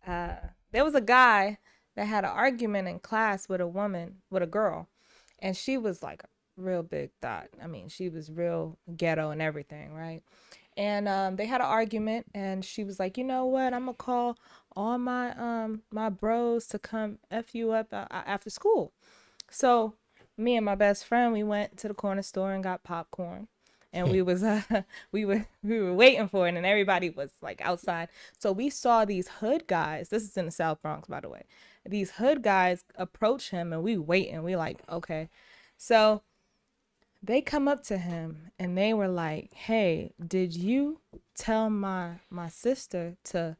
There was a guy that had an argument in class with a girl. And she was like a real big thought. I mean, she was real ghetto and everything, right? And they had an argument, and she was like, you know what? I'm going to call all my bros to come F you up after school. So me and my best friend, we went to the corner store and got popcorn. And we were waiting for it, and everybody was like outside. So we saw these hood guys. This is in the South Bronx, by the way. These hood guys approach him, and we waiting. We like, okay. So they come up to him, and they were like, hey, did you tell my sister to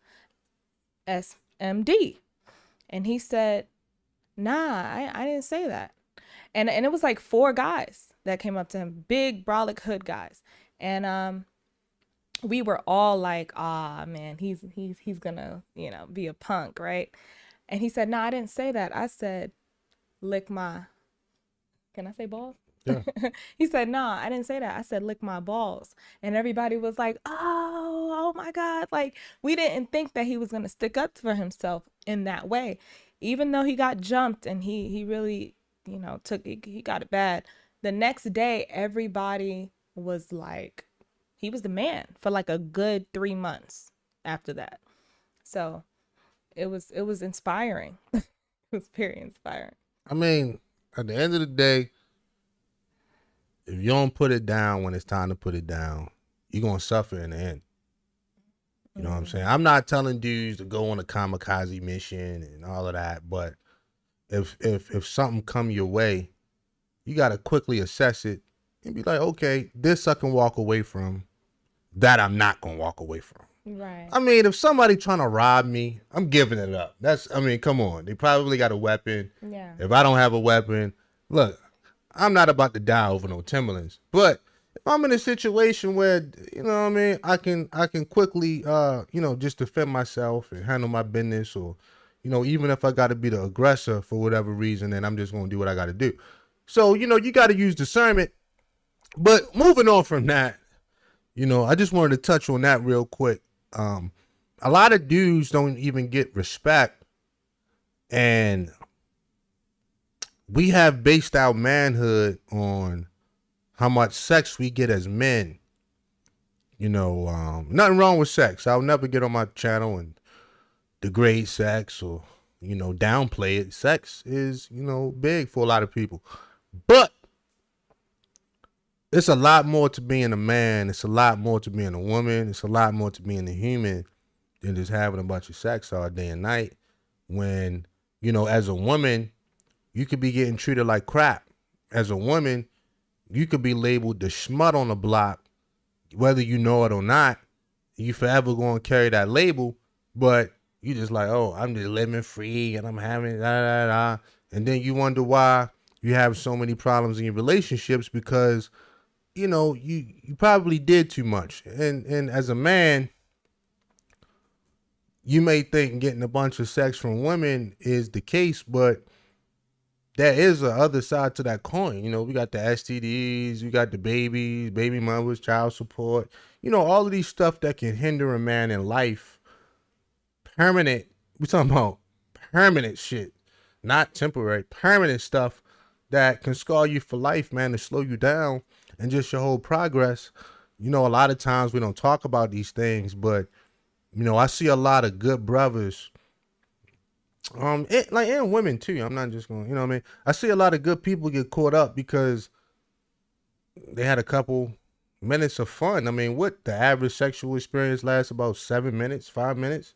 SMD? And he said, nah, I didn't say that. And it was like 4 guys that came up to him, big brolic hood guys. And we were all like, ah, man, he's gonna, be a punk, right? And he said, no, I didn't say that. I said, lick my, can I say balls? Yeah. He said, no, I didn't say that. I said, lick my balls. And everybody was like, oh my God. Like, we didn't think that he was gonna stick up for himself in that way. Even though he got jumped and he really, he got it bad. The next day, everybody was like, he was the man for like a good 3 months after that. So it was inspiring. It was very inspiring. I mean, at the end of the day, if you don't put it down when it's time to put it down, you're gonna suffer in the end. You know what I'm saying? I'm not telling dudes to go on a kamikaze mission and all of that, but if something come your way, you gotta quickly assess it and be like, okay, this I can walk away from, that I'm not gonna walk away from. Right. I mean, if somebody trying to rob me, I'm giving it up. Come on. They probably got a weapon. Yeah. If I don't have a weapon, look, I'm not about to die over no Timberlands. But if I'm in a situation where, I can quickly, just defend myself and handle my business, or, even if I got to be the aggressor for whatever reason, then I'm just going to do what I got to do. So, you got to use discernment. But moving on from that, I just wanted to touch on that real quick. A lot of dudes don't even get respect, and we have based our manhood on how much sex we get as men. Nothing wrong with sex. I'll never get on my channel and degrade sex or, downplay it. Sex is, big for a lot of people. But it's a lot more to being a man. It's a lot more to being a woman. It's a lot more to being a human than just having a bunch of sex all day and night. When, as a woman, you could be getting treated like crap. As a woman, you could be labeled the schmut on the block, whether you know it or not. You forever going to carry that label, but you just like, oh, I'm just living free and I'm having da. And then you wonder why you have so many problems in your relationships, because you probably did too much. And as a man, you may think getting a bunch of sex from women is the case, but there is a other side to that coin. We got the STDs, we got the babies, baby mothers, child support, all of these stuff that can hinder a man in life. Permanent, we're talking about permanent shit, not temporary, permanent stuff that can scar you for life, man, to slow you down and just your whole progress. A lot of times we don't talk about these things, but I see a lot of good brothers, and women too. I'm not just going, I see a lot of good people get caught up because they had a couple minutes of fun. What the average sexual experience lasts about 7 minutes, 5 minutes,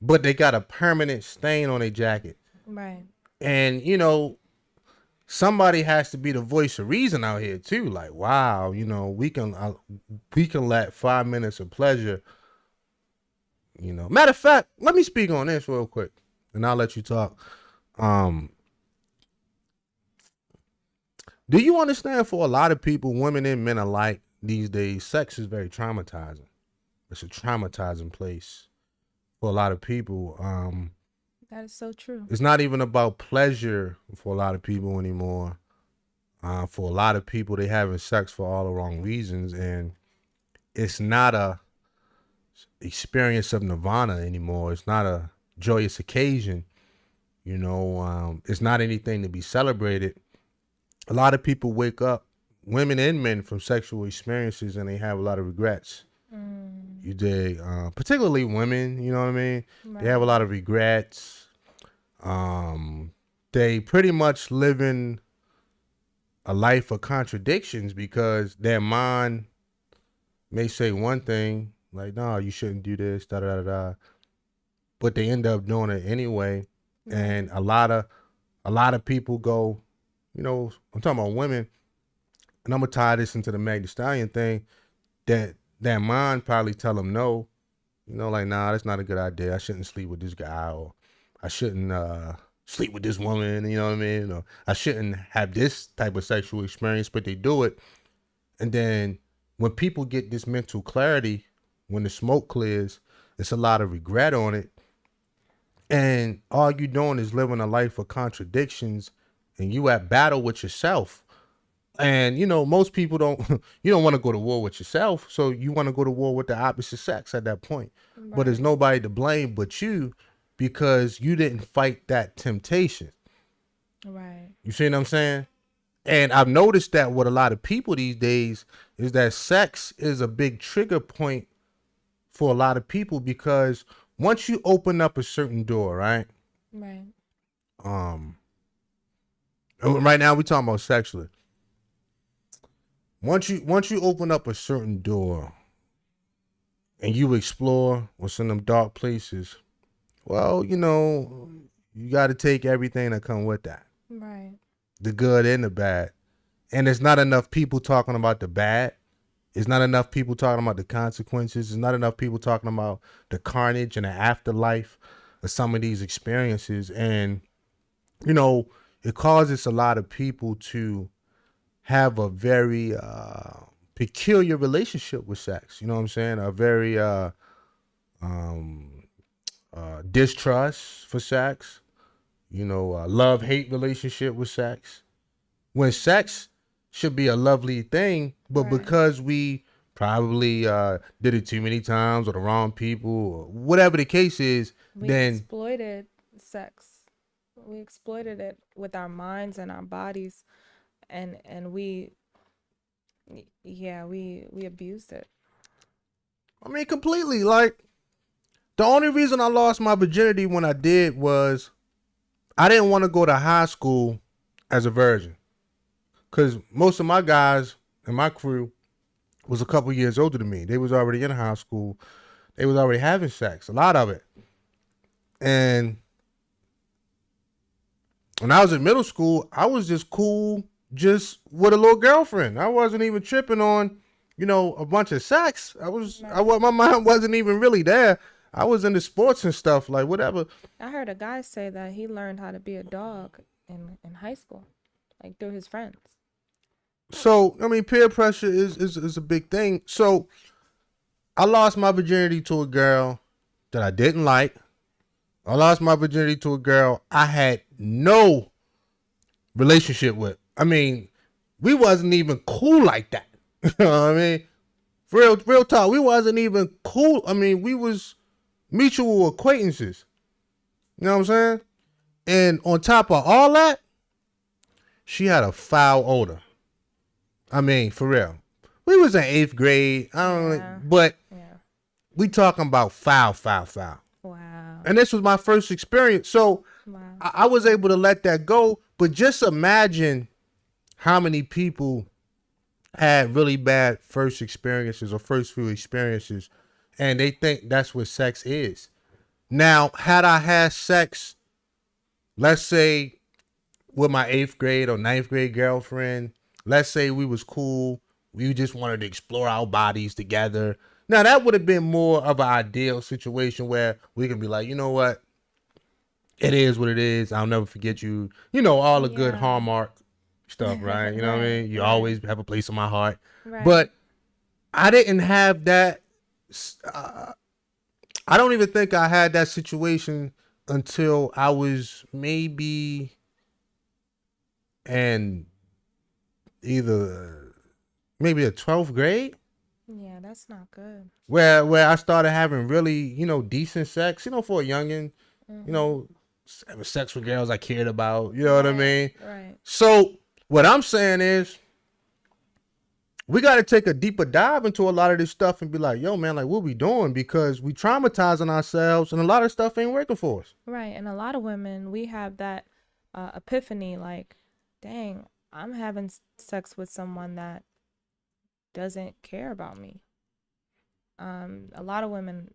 but they got a permanent stain on their jacket. Right. And somebody has to be the voice of reason out here too. Like, wow, we can let 5 minutes of pleasure. Matter of fact, let me speak on this real quick, and I'll let you talk. Do you understand, for a lot of people, women and men alike these days, sex is very traumatizing. It's a traumatizing place for a lot of people. That is so true. It's not even about pleasure for a lot of people anymore. For a lot of people, they having sex for all the wrong reasons, and it's not a experience of nirvana anymore. It's not a joyous occasion. It's not anything to be celebrated. A lot of people wake up, women and men, from sexual experiences, and they have a lot of regrets. You dig? Particularly women, you know what I mean? Right. They have a lot of regrets. They pretty much living a life of contradictions, because their mind may say one thing, like, no, you shouldn't do this, da da da da, but they end up doing it anyway. And a lot of people go, I'm talking about women, and I'm gonna tie this into the Meg Thee Stallion thing, that their mind probably tell them no, like, nah, that's not a good idea. I shouldn't sleep with this guy, or I shouldn't sleep with this woman, you know what I mean? Or I shouldn't have this type of sexual experience, but they do it. And then when people get this mental clarity, when the smoke clears, it's a lot of regret on it. And all you doing is living a life of contradictions, and you at battle with yourself. And most people don't you don't want to go to war with yourself, so you want to go to war with the opposite sex at that point. But there's Right. nobody to blame but you, because you didn't fight that temptation. Right. You see what I'm saying? And I've noticed that with a lot of people these days is that sex is a big trigger point for a lot of people, because once you open up a certain door, right? Right. Um right now we're talking about sexually. Once you open up a certain door and you explore what's in them dark places, well, you got to take everything that come with that, Right. the good and the bad. And there's not enough people talking about the bad. It's not enough people talking about the consequences. There's not enough people talking about the carnage and the afterlife of some of these experiences. And, it causes a lot of people to have a very peculiar relationship with sex. You know what I'm saying? A very um, distrust for sex. Love-hate relationship with sex. When sex should be a lovely thing, but Right. because we probably did it too many times or the wrong people or whatever the case is, We then exploited sex. We exploited it with our minds and our bodies, and yeah, we abused it. I mean completely. Like, the only reason I lost my virginity when I did was I didn't want to go to high school as a virgin, because most of my guys in my crew was a couple years older than me. They was already in high school. They was already having sex, a lot of it. And when I was in middle school, I was just cool, just with a little girlfriend. I wasn't even tripping on, a bunch of sex. Right. My mind wasn't even really there. I was into sports and stuff, like whatever. I heard a guy say that he learned how to be a dog in high school, like through his friends. So I mean, peer pressure is a big thing. So I lost my virginity to a girl that I didn't like. I lost my virginity to a girl I had no relationship with. I mean, we wasn't even cool like that. You know what I mean? Real talk. We wasn't even cool. I mean, we was mutual acquaintances. You know what I'm saying? And on top of all that, she had a foul odor. I mean, for real. We was in 8th grade. I don't know, Yeah. but Yeah. we talking about foul. Wow. And this was my first experience. So Wow. I was able to let that go. But just imagine how many people had really bad first experiences or first few experiences, and they think that's what sex is. Now, had I had sex, let's say with my 8th grade or 9th grade girlfriend, let's say we was cool, we just wanted to explore our bodies together. Now that would have been more of an ideal situation where we can be like, you know what, it is what it is. I'll never forget you. All the good Yeah. Hallmark stuff, right? You know what I Right. mean? You Right. always have a place in my heart. Right. But I didn't have that. Uh, I don't even think I had that situation until I was maybe in either maybe the 12th grade, Yeah, that's not good. where I started having really, decent sex, for a youngin, you Mm-hmm. know, having sex with girls I cared about, you know what I Right. mean? Right. So what I'm saying is we got to take a deeper dive into a lot of this stuff and be like, yo, man, like, what we doing? Because we traumatizing ourselves and a lot of stuff ain't working for us. Right. And a lot of women, we have that epiphany like, dang, I'm having sex with someone that doesn't care about me. A lot of women,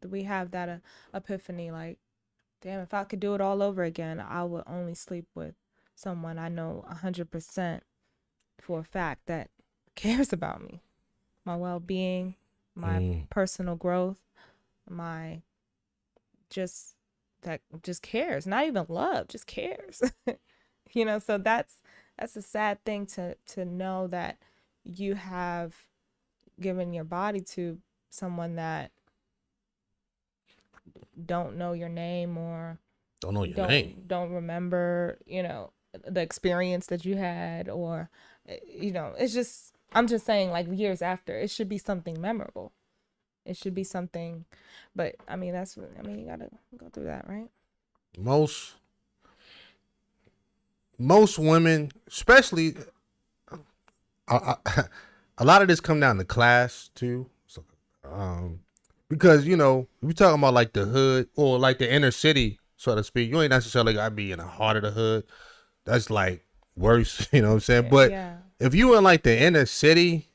we have that epiphany like, damn, if I could do it all over again, I would only sleep with someone I know 100% for a fact that cares about me, my well-being, my Mm. personal growth, my just just cares, not even love, just cares. You know, so that's a sad thing to know that you have given your body to someone that don't know your name or Don't know your name. don't remember, you know, the experience that you had, or you know, it's just, I'm just saying, like, years after, it should be something memorable. It should be something, but I mean, you gotta go through that, right? Most women, especially, a lot of this come down to class too. So, because you know, we talking about like the hood or like the inner city, so to speak. You ain't necessarily gotta be in the heart of the hood. That's like worse, you know what I'm saying? But Yeah. if you in like the inner city,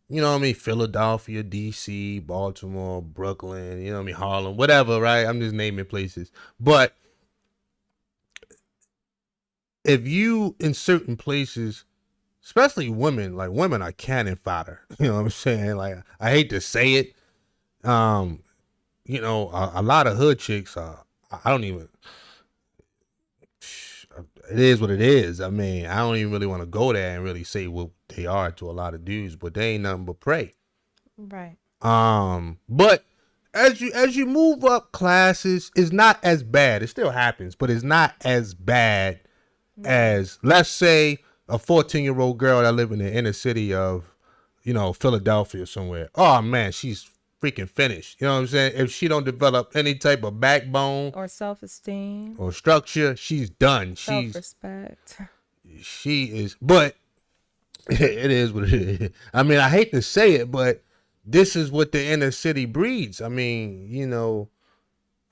you know what I mean, Philadelphia, DC, Baltimore, Brooklyn, you know what I mean, Harlem, whatever, right? I'm just naming places. But if you in certain places, especially women, like women are cannon fodder. You know what I'm saying? Like, I hate to say it. You know, a lot of hood chicks are, I don't even, it is what it is. I mean, I don't even really want to go there and really say what they are to a lot of dudes, but they ain't nothing but prey. Right. But as you move up classes, it's not as bad. It still happens, but it's not as bad as, let's say, a 14-year-old girl that live in the inner city of, you know, Philadelphia somewhere. Oh man, she's freaking finished. You know what I'm saying? If she don't develop any type of backbone Or self-esteem or structure, she's done. self-respect. She is, but it is what it is. I mean, I hate to say it, but this is what the inner city breeds. I mean, you know,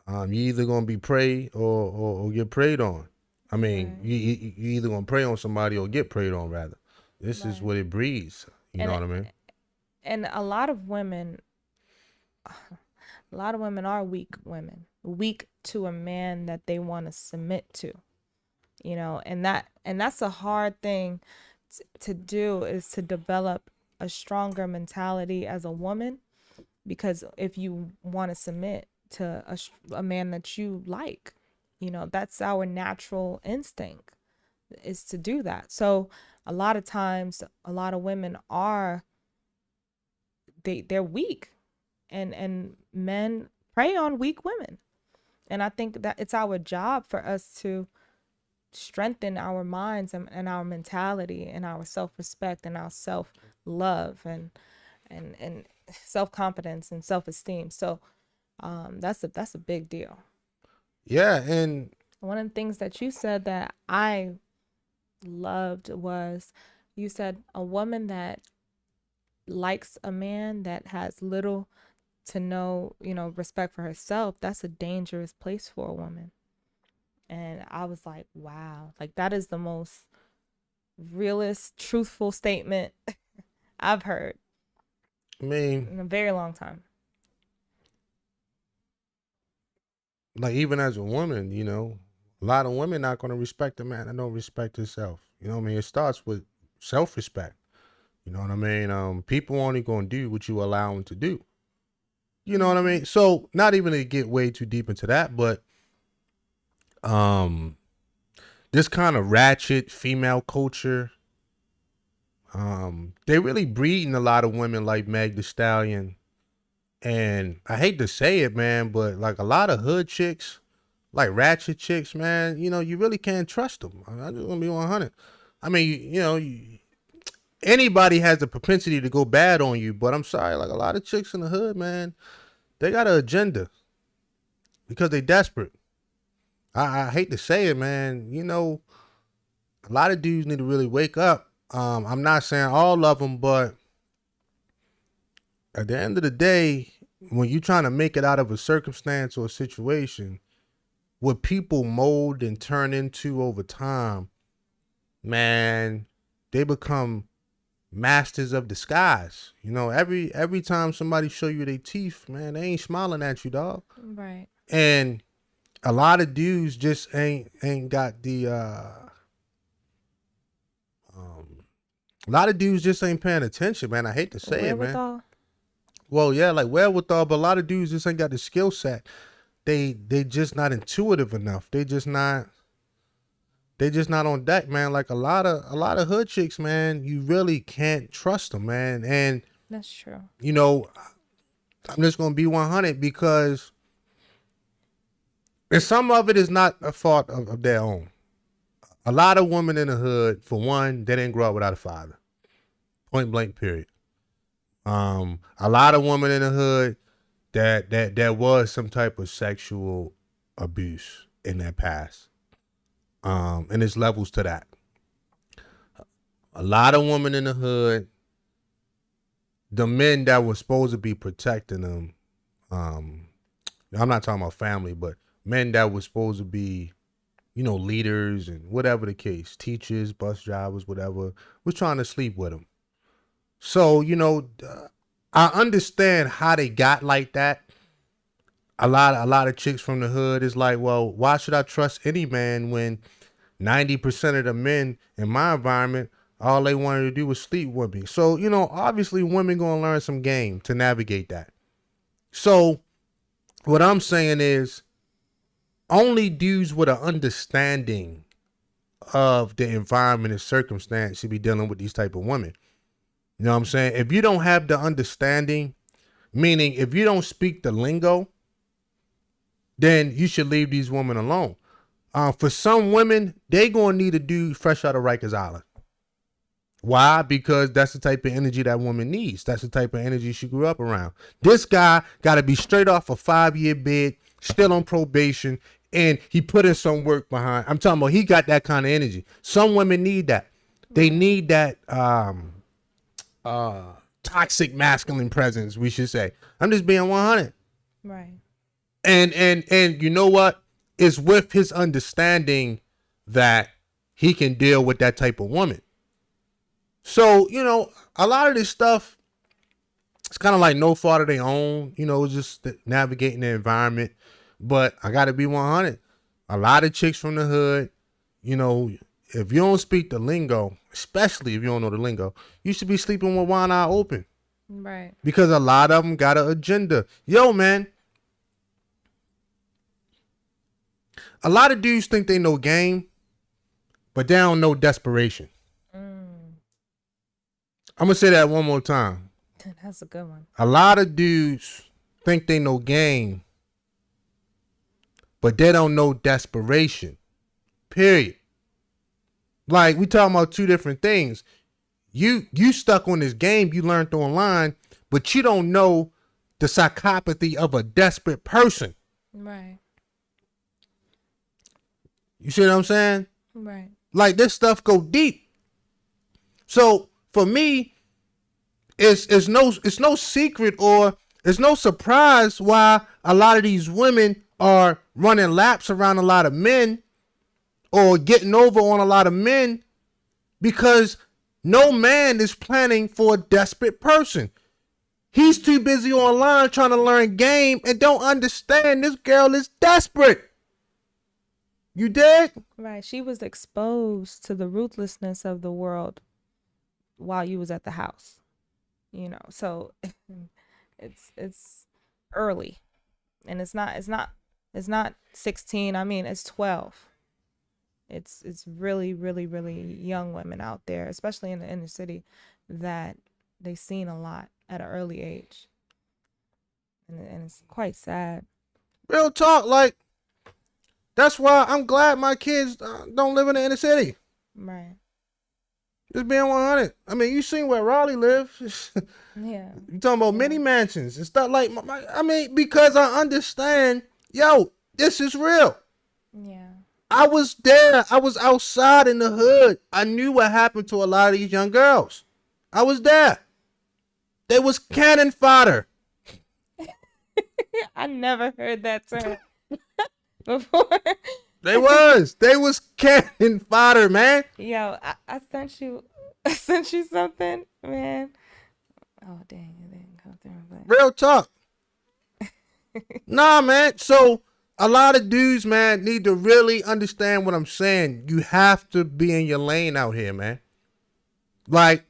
you either gonna be preyed or get preyed on. I mean, Right. you either gonna prey on somebody or get preyed on, rather. This is Right. what it breeds. You And know what I mean? and a lot of women are weak women, weak to a man that they want to submit to, you know, and that's a hard thing to do, is to develop a stronger mentality as a woman, because if you want to submit to a man that you like, you know, that's our natural instinct, is to do that. So a lot of times, a lot of women are, they're weak, and men prey on weak women. And I think that it's our job for us to strengthen our minds and our mentality and our self-respect and our self-love and self-confidence and self-esteem. So that's a big deal. Yeah, and One of the things that you said that I loved was, you said a woman that likes a man that has little to no, you know, respect for herself, that's a dangerous place for a woman. And I was like, wow, like that is the most realist, truthful statement I've heard I mean, in a very long time. like even as a woman, you know, a lot of women not gonna respect a man that don't respect himself. You know what I mean? It starts with self-respect. You know what I mean? People only gonna do what you allow them to do. You know what I mean? So not even to get way too deep into that, but um this kind of ratchet female culture, they really breeding a lot of women like Meg the Stallion. And I hate to say it, man, but like a lot of hood chicks, like ratchet chicks, man, you know, you really can't trust them. I'm just gonna be 100. I mean, you know, anybody has the propensity to go bad on you, but I'm sorry, like a lot of chicks in the hood, man, they got an agenda because they desperate. I hate to say it, man. You know, a lot of dudes need to really wake up. I'm not saying all of them, but at the end of the day, when you're trying to make it out of a circumstance or a situation, what people mold and turn into over time, man, they become masters of disguise. You know, every time somebody show you their teeth, man, they ain't smiling at you, dog. Right. And a lot of dudes just ain't got the a lot of dudes just ain't paying attention, man. I hate to say it, man. Wherewithal. Well, yeah, like wherewithal, but a lot of dudes just ain't got the skill set they just not intuitive enough. They just not on deck, man. Like a lot of hood chicks, man, you really can't trust them, man. And That's true. you know, I'm just gonna be 100 because and some of it is not a fault of their own. A lot of women in the hood, for one, they didn't grow up without a father. Point blank, period. A lot of women in the hood that there was some type of sexual abuse in their past. And there's levels to that. A lot of women in the hood, the men that were supposed to be protecting them, I'm not talking about family, but men that were supposed to be, you know, leaders and whatever the case, teachers, bus drivers, whatever, was trying to sleep with them. So, you know, I understand how they got like that. A lot of chicks from the hood is like, well, why should I trust any man when 90% of the men in my environment, all they wanted to do was sleep with me? So, you know, obviously women gonna learn some game to navigate that. So what I'm saying is only dudes with an understanding of the environment and circumstance should be dealing with these type of women. You know what I'm saying? If you don't have the understanding, meaning if you don't speak the lingo, then you should leave these women alone. For some women, they gonna need a dude fresh out of Rikers Island. Why? Because that's the type of energy that woman needs. That's the type of energy she grew up around. This guy got to be straight off a 5-year bid, still on probation, and he put in some work behind. I'm talking about he got that kind of energy. Some women need that. They need that toxic masculine presence, we should say. I'm just being 100. Right. And you know what? It's with his understanding that he can deal with that type of woman. So, you know, a lot of this stuff, it's kind of like no fault of their own, you know, just navigating the environment. But I got to be 100. A lot of chicks from the hood, you know, if you don't speak the lingo, especially if you don't know the lingo, you should be sleeping with one eye open. Right. Because a lot of them got an agenda. Yo, man. A lot of dudes think they know game, but they don't know desperation. I'm going to say that one more time. That's a good one. A lot of dudes think they know game, but they don't know desperation. Period. Like, we talking about two different things. You stuck on this game you learned online, but you don't know the psychopathy of a desperate person. Right. You see what I'm saying? Right. Like, this stuff go deep. So for me, it's no secret or it's no surprise why a lot of these women are running laps around a lot of men or getting over on a lot of men, because no man is planning for a desperate person. He's too busy online trying to learn game and don't understand this girl is desperate. You dig? Right. She was exposed to the ruthlessness of the world while you was at the house. You know, so it's early. And it's not 16. I mean, it's 12. It's really, really, really young women out there, especially in the inner city, that they've seen a lot at an early age. And it's quite sad. Real talk, like, that's why I'm glad my kids don't live in the inner city. Right. Just being 100. I mean, you seen where Raleigh lives. Yeah. You talking about mini mansions and stuff like, I mean, because I understand, yo, this is real. Yeah. I was there. I was outside in the hood. I knew what happened to a lot of these young girls. I was there. They was cannon fodder. I never heard that term before. They was cannon fodder, man. Yo, I sent you something, man. Oh dang, it didn't come through. But... Real talk. Nah, man. So a lot of dudes, man, need to really understand what I'm saying. You have to be in your lane out here, man. Like,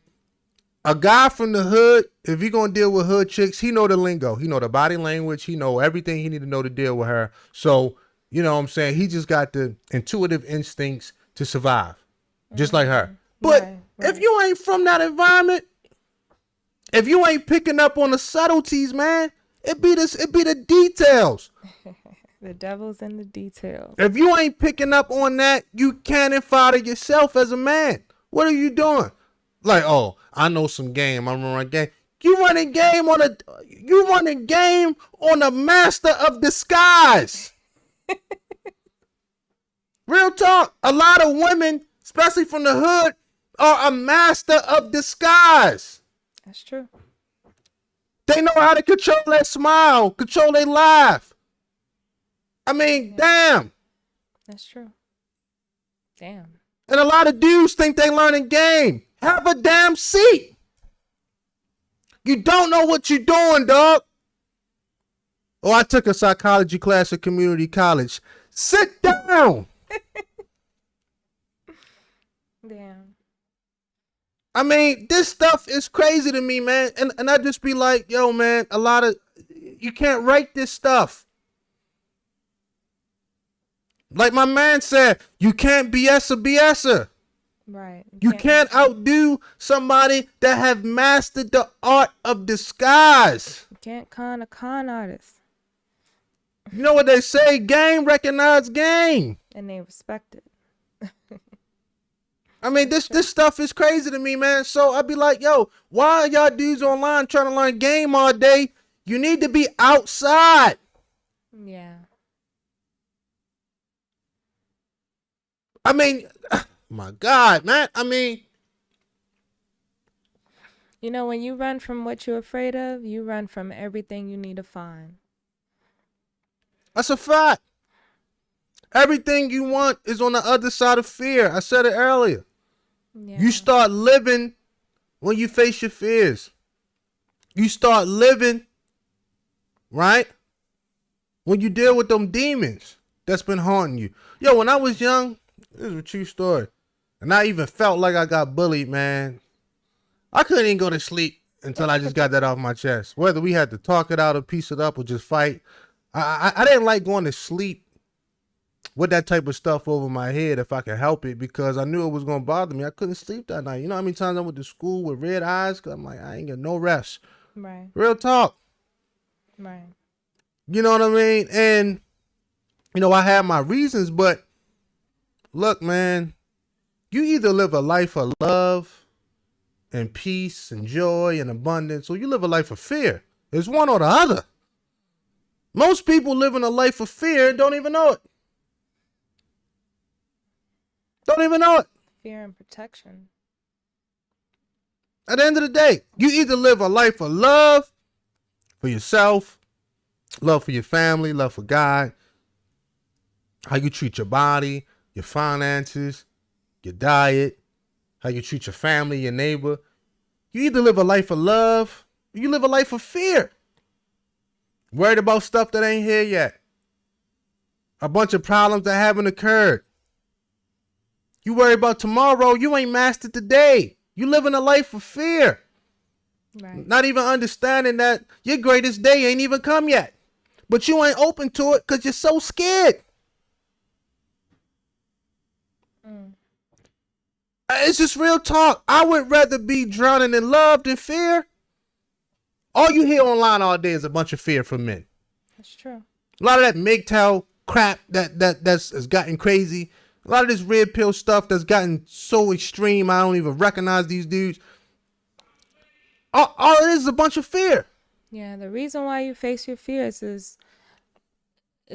A guy from the hood, if he gonna deal with hood chicks, he know the lingo. He know the body language. He know everything he need to know to deal with her. So, you know what I'm saying? He just got the intuitive instincts to survive. Just like her. But Right, if right. you ain't from that environment, if you ain't picking up on the subtleties, man, it be the details. The devil's in the details. If you ain't picking up on that, you can't father yourself as a man. What are you doing? Like, oh, I know some game. I'm running game. You running game on a master of disguise. Real talk. A lot of women, especially from the hood, are a master of disguise. That's true. They know how to control their smile, control their laugh. I mean, damn. That's true. Damn. And a lot of dudes think they learning game. Have a damn seat. You don't know what you're doing, dog. Oh, I took a psychology class at community college. Sit down. Damn. I mean, this stuff is crazy to me, man. And I just be like, yo, man, you can't write this stuff. Like my man said, you can't BS a BSer. Right. You can't outdo somebody that have mastered the art of disguise. You can't con a con artist. You know what they say? Game recognize game. And they respect it. I mean, this stuff is crazy to me, man. So I'd be like, yo, why are y'all dudes online trying to learn game all day? You need to be outside. Yeah. I mean, my God, man. I mean, You know, when you run from what you're afraid of, you run from everything you need to find. that's a fact. Everything you want is on the other side of fear. I said it earlier. Yeah. You start living when you face your fears. You start living, right? When you deal with them demons that's been haunting you. Yo, when I was young, this is a true story. And I even felt like I got bullied, man. I couldn't even go to sleep until I just got that off my chest. Whether we had to talk it out or piece it up or just fight. I didn't like going to sleep with that type of stuff over my head if I could help it, because I knew it was going to bother me. I couldn't sleep that night. You know how many times I went to school with red eyes? Because I'm like, I ain't got no rest. Right. Real talk. Right. You know what I mean? And, you know, I had my reasons, but look, man, you either live a life of love and peace and joy and abundance, or you live a life of fear. It's one or the other. Most people live in a life of fear and don't even know it. Don't even know it. Fear and protection. At the end of the day, you either live a life of love for yourself, love for your family, love for God, how you treat your body, your finances, your diet, how you treat your family, your neighbor. You either live a life of love or you live a life of fear. Worried about stuff that ain't here yet. A bunch of problems that haven't occurred. You worry about tomorrow, you ain't mastered today. You living a life of fear. Right. Not even understanding that your greatest day ain't even come yet. But you ain't open to it because you're so scared. It's just real talk. I would rather be drowning in love than fear. All you hear online all day is a bunch of fear from men. That's true. A lot of that MGTOW crap that's has gotten crazy. A lot of this red pill stuff that's gotten so extreme, I don't even recognize these dudes. All it is a bunch of fear. Yeah, the reason why you face your fears is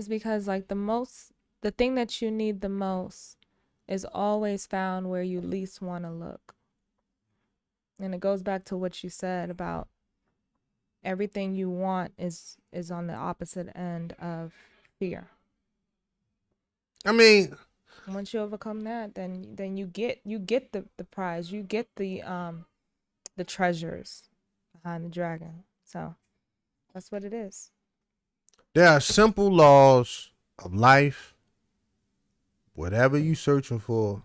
because like the thing that you need the most is always found where you least want to look. And it goes back to what you said about everything you want is on the opposite end of fear. I mean, Once you overcome that, then you get the prize, you get the treasures behind the dragon. So that's what it is. there are simple laws of life. Whatever you searching for,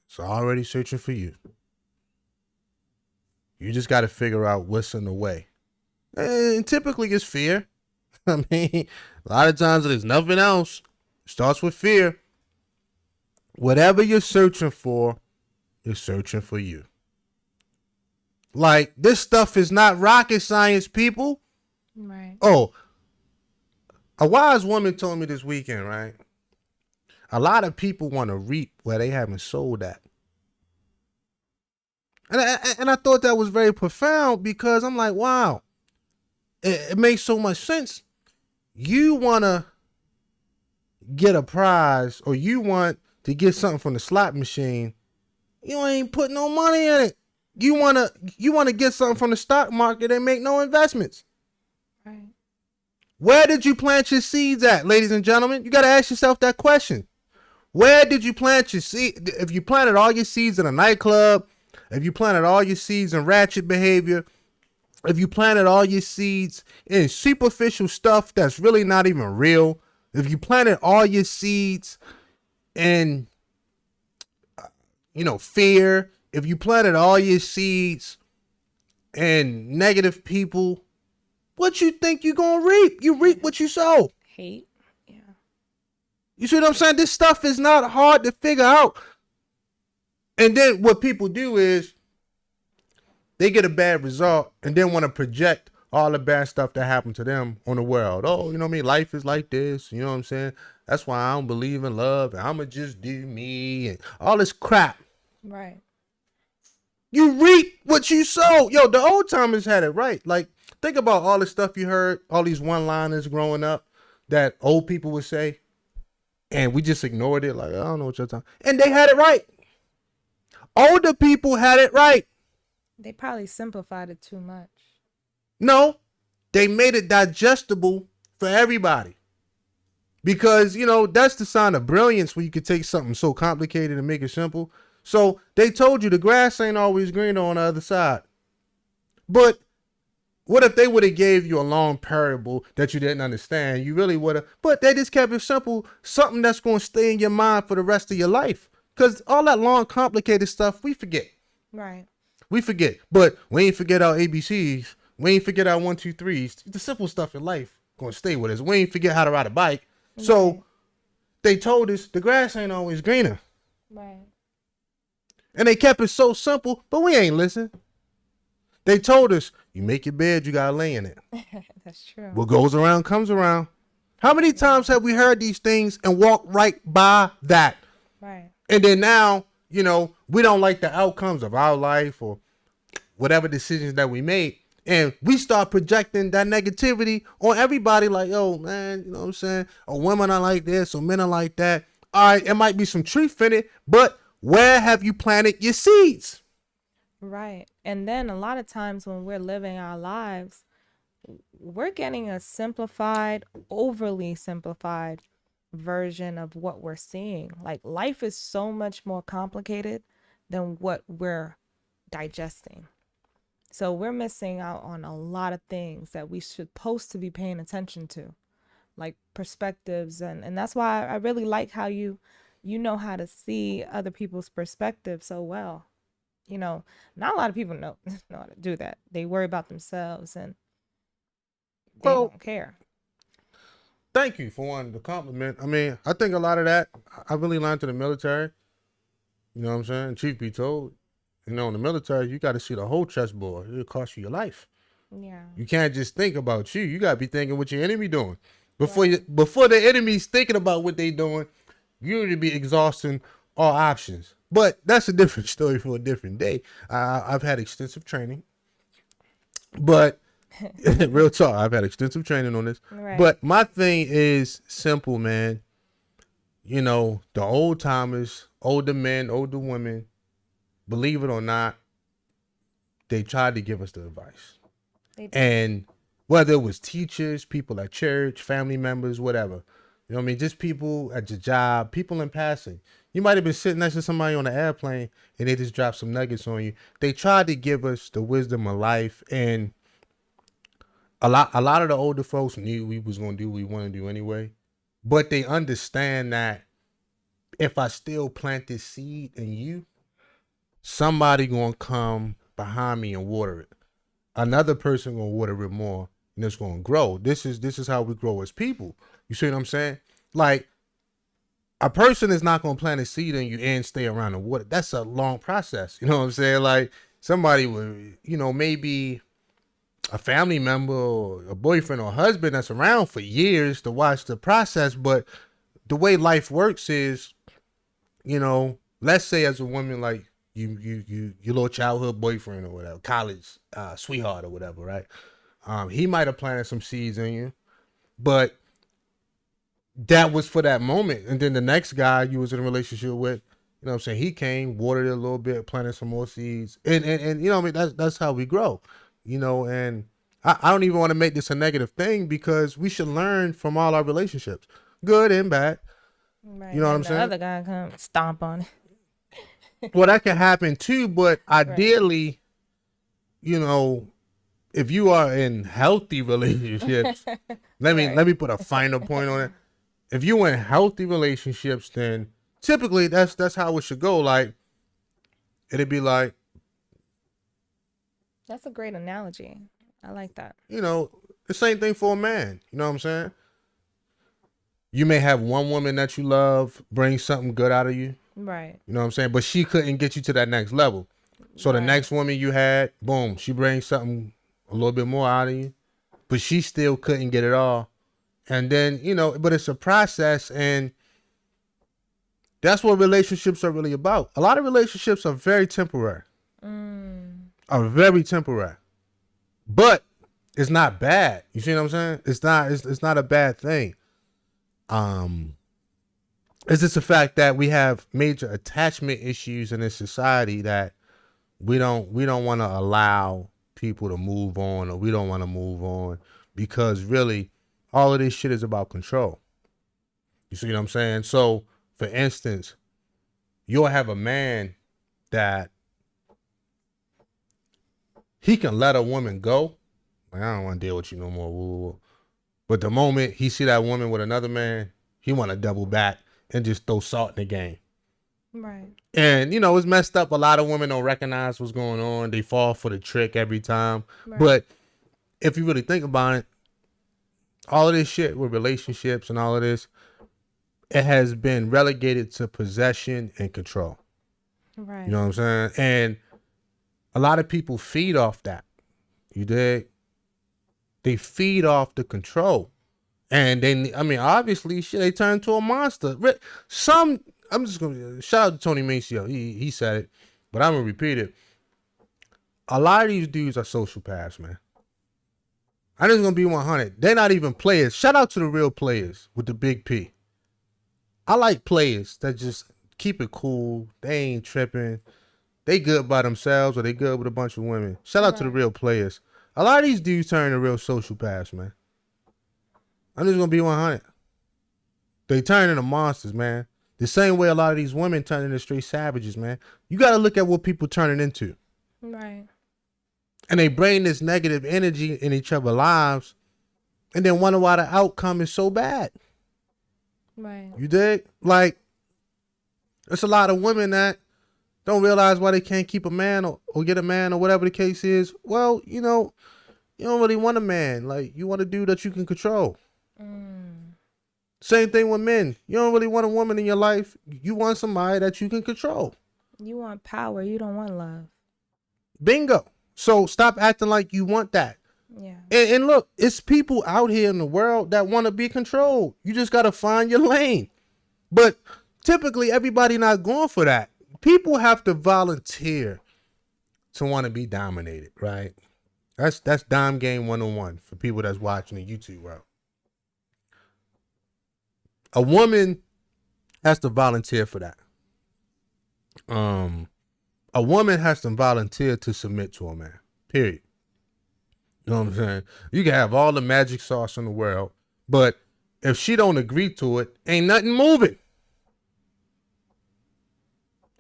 it's already searching for you. You just got to figure out what's in the way. And typically it's fear. I mean, a lot of times there's nothing else. It starts with fear. Whatever you're searching for, you're searching for you. Like, this stuff is not rocket science, people. Right. Oh, a wise woman told me this weekend, right? A lot of people want to reap where they haven't sold at. And I thought that was very profound because I'm like, wow, it makes so much sense. You want to get a prize or you want to get something from the slot machine. You ain't put no money in it. You want to get something from the stock market and make no investments. Right. Where did you plant your seeds at, ladies and gentlemen? You got to ask yourself that question. Where did you plant your seed? If you planted all your seeds in a nightclub, if you planted all your seeds in ratchet behavior, if you planted all your seeds in superficial stuff that's really not even real, if you planted all your seeds in, fear, if you planted all your seeds in negative people, what you think you're going to reap? You reap what you sow. Hate. Yeah. You see what I'm saying? This stuff is not hard to figure out. And then what people do is they get a bad result and then want to project all the bad stuff that happened to them on the world. Oh, you know what I mean? Life is like this. You know what I'm saying? That's why I don't believe in love. And I'm going to just do me and all this crap. Right. You reap what you sow. Yo, the old timers had it right. Like, think about all the stuff you heard, all these one-liners growing up that old people would say. And we just ignored it. Like, I don't know what you're talking. And they had it right. Older people had it right. They probably simplified it too much. No, they made it digestible for everybody. Because, that's the sign of brilliance when you could take something so complicated and make it simple. So they told you the grass ain't always greener on the other side. But what if they would have gave you a long parable that you didn't understand? You really would have. But they just kept it simple, something that's going to stay in your mind for the rest of your life. Because all that long, complicated stuff, we forget. Right. We forget. But we ain't forget our ABCs. We ain't forget our 1, 2, 3s. The simple stuff in life going to stay with us. We ain't forget how to ride a bike. Right. So they told us the grass ain't always greener. Right. And they kept it so simple, but we ain't listen. They told us, you make your bed, you got to lay in it. That's true. What goes around comes around. How many times have we heard these things and walked right by that? Right. And then now, we don't like the outcomes of our life or whatever decisions that we made. And we start projecting that negativity on everybody like, oh, man, you know what I'm saying? Or women are like this or men are like that. All right, it might be some truth in it, but where have you planted your seeds? Right. And then a lot of times when we're living our lives, we're getting a simplified, overly simplified version of what we're seeing. Like, life is so much more complicated than what we're digesting. So we're missing out on a lot of things that we supposed to be paying attention to, like perspectives. And that's why I really like how you know how to see other people's perspective so well. Not a lot of people know how to do that. They worry about themselves and they don't care. Thank you for wanting to compliment. I mean, I think a lot of that, I really learned in the military. You know what I'm saying? Truth be told, in the military, you got to see the whole chessboard. It'll cost you your life. Yeah. You can't just think about you. You got to be thinking what your enemy doing. Before the enemy's thinking about what they doing, you need to be exhausting all options. But that's a different story for a different day. I've had extensive training. But real talk, I've had extensive training on this. Right. But my thing is simple, man. The old timers, older men, older women, believe it or not, they tried to give us the advice. And whether it was teachers, people at church, family members, whatever. You know what I mean? Just people at your job, people in passing. You might have been sitting next to somebody on an airplane and they just dropped some nuggets on you. They tried to give us the wisdom of life. And a lot of the older folks knew we was going to do what we want to do anyway. But they understand that if I still plant this seed in you, somebody going to come behind me and water it. Another person gonna water it more, and it's gonna grow. This is how we grow as people. You see what I'm saying? Like, a person is not gonna plant a seed in you and stay around the water. That's a long process. You know what I'm saying? Like, somebody would, maybe a family member or a boyfriend or husband that's around for years to watch the process. But the way life works is, let's say as a woman, like your little childhood boyfriend or whatever, college sweetheart or whatever, right? He might have planted some seeds in you, but that was for that moment. And then the next guy you was in a relationship with, what I'm saying, he came, watered it a little bit, planted some more seeds. And that's how we grow. And I don't even want to make this a negative thing, because we should learn from all our relationships, good and bad. Right. You know what I'm The saying? other guy come stomp on it. Well, that can happen too, but ideally, if you are in healthy relationships, let me put a final point on it. If you're in healthy relationships, then typically that's how it should go. Like, it'd be like, That's a great analogy. I like that. the same thing for a man. You know what I'm saying? You may have one woman that you love bring something good out of you. Right. You know what I'm saying? But she couldn't get you to that next level. So the next woman you had, boom, she brings something a little bit more out of you, but she still couldn't get it all. And then, but it's a process, and that's what relationships are really about. A lot of relationships are very temporary. Are very temporary. But it's not bad. You see what I'm saying? It's not a bad thing. It's just the fact that we have major attachment issues in this society that we don't want to allow people to move on, or we don't want to move on, because really all of this shit is about control. You see what I'm saying? So, for instance, you'll have a man that he can let a woman go. Like, I don't want to deal with you no more. Woo, woo, woo. But the moment he see that woman with another man, he want to double back and just throw salt in the game. Right. And, it's messed up. A lot of women don't recognize what's going on. They fall for the trick every time. Right. But if you really think about it, all of this shit with relationships and all of this, it has been relegated to possession and control. Right. You know what I'm saying? And a lot of people feed off that. You dig? They feed off the control. And obviously, shit, they turn into a monster. I'm just going to shout out to Tony Maceo. He said it, but I'm going to repeat it. A lot of these dudes are sociopaths, man. I'm just going to be 100. They're not even players. Shout out to the real players with the big P. I like players that just keep it cool. They ain't tripping. They good by themselves, or they good with a bunch of women. Shout out to the real players. A lot of these dudes turn to real sociopaths, man. I'm just going to be 100. They turn into monsters, man. The same way a lot of these women turn into straight savages, man. You got to look at what people turning into. Right. And they bring this negative energy in each other's lives, and then wonder why the outcome is so bad. Right. You dig? Like, there's a lot of women that don't realize why they can't keep a man or get a man or whatever the case is. Well, you don't really want a man. Like, you want a dude that you can control. Same thing with men. You don't really want a woman in your life. You want somebody that you can control. You want power. You don't want love. Bingo. So stop acting like you want that. Yeah. And look, it's people out here in the world that want to be controlled. You just got to find your lane. But typically, everybody not going for that. People have to volunteer to want to be dominated, right? That's Dime Game 101 for people that's watching the YouTube world. A woman has to volunteer for that. A woman has to volunteer to submit to a man, period. You know what I'm saying? You can have all the magic sauce in the world, but if she don't agree to it, ain't nothing moving.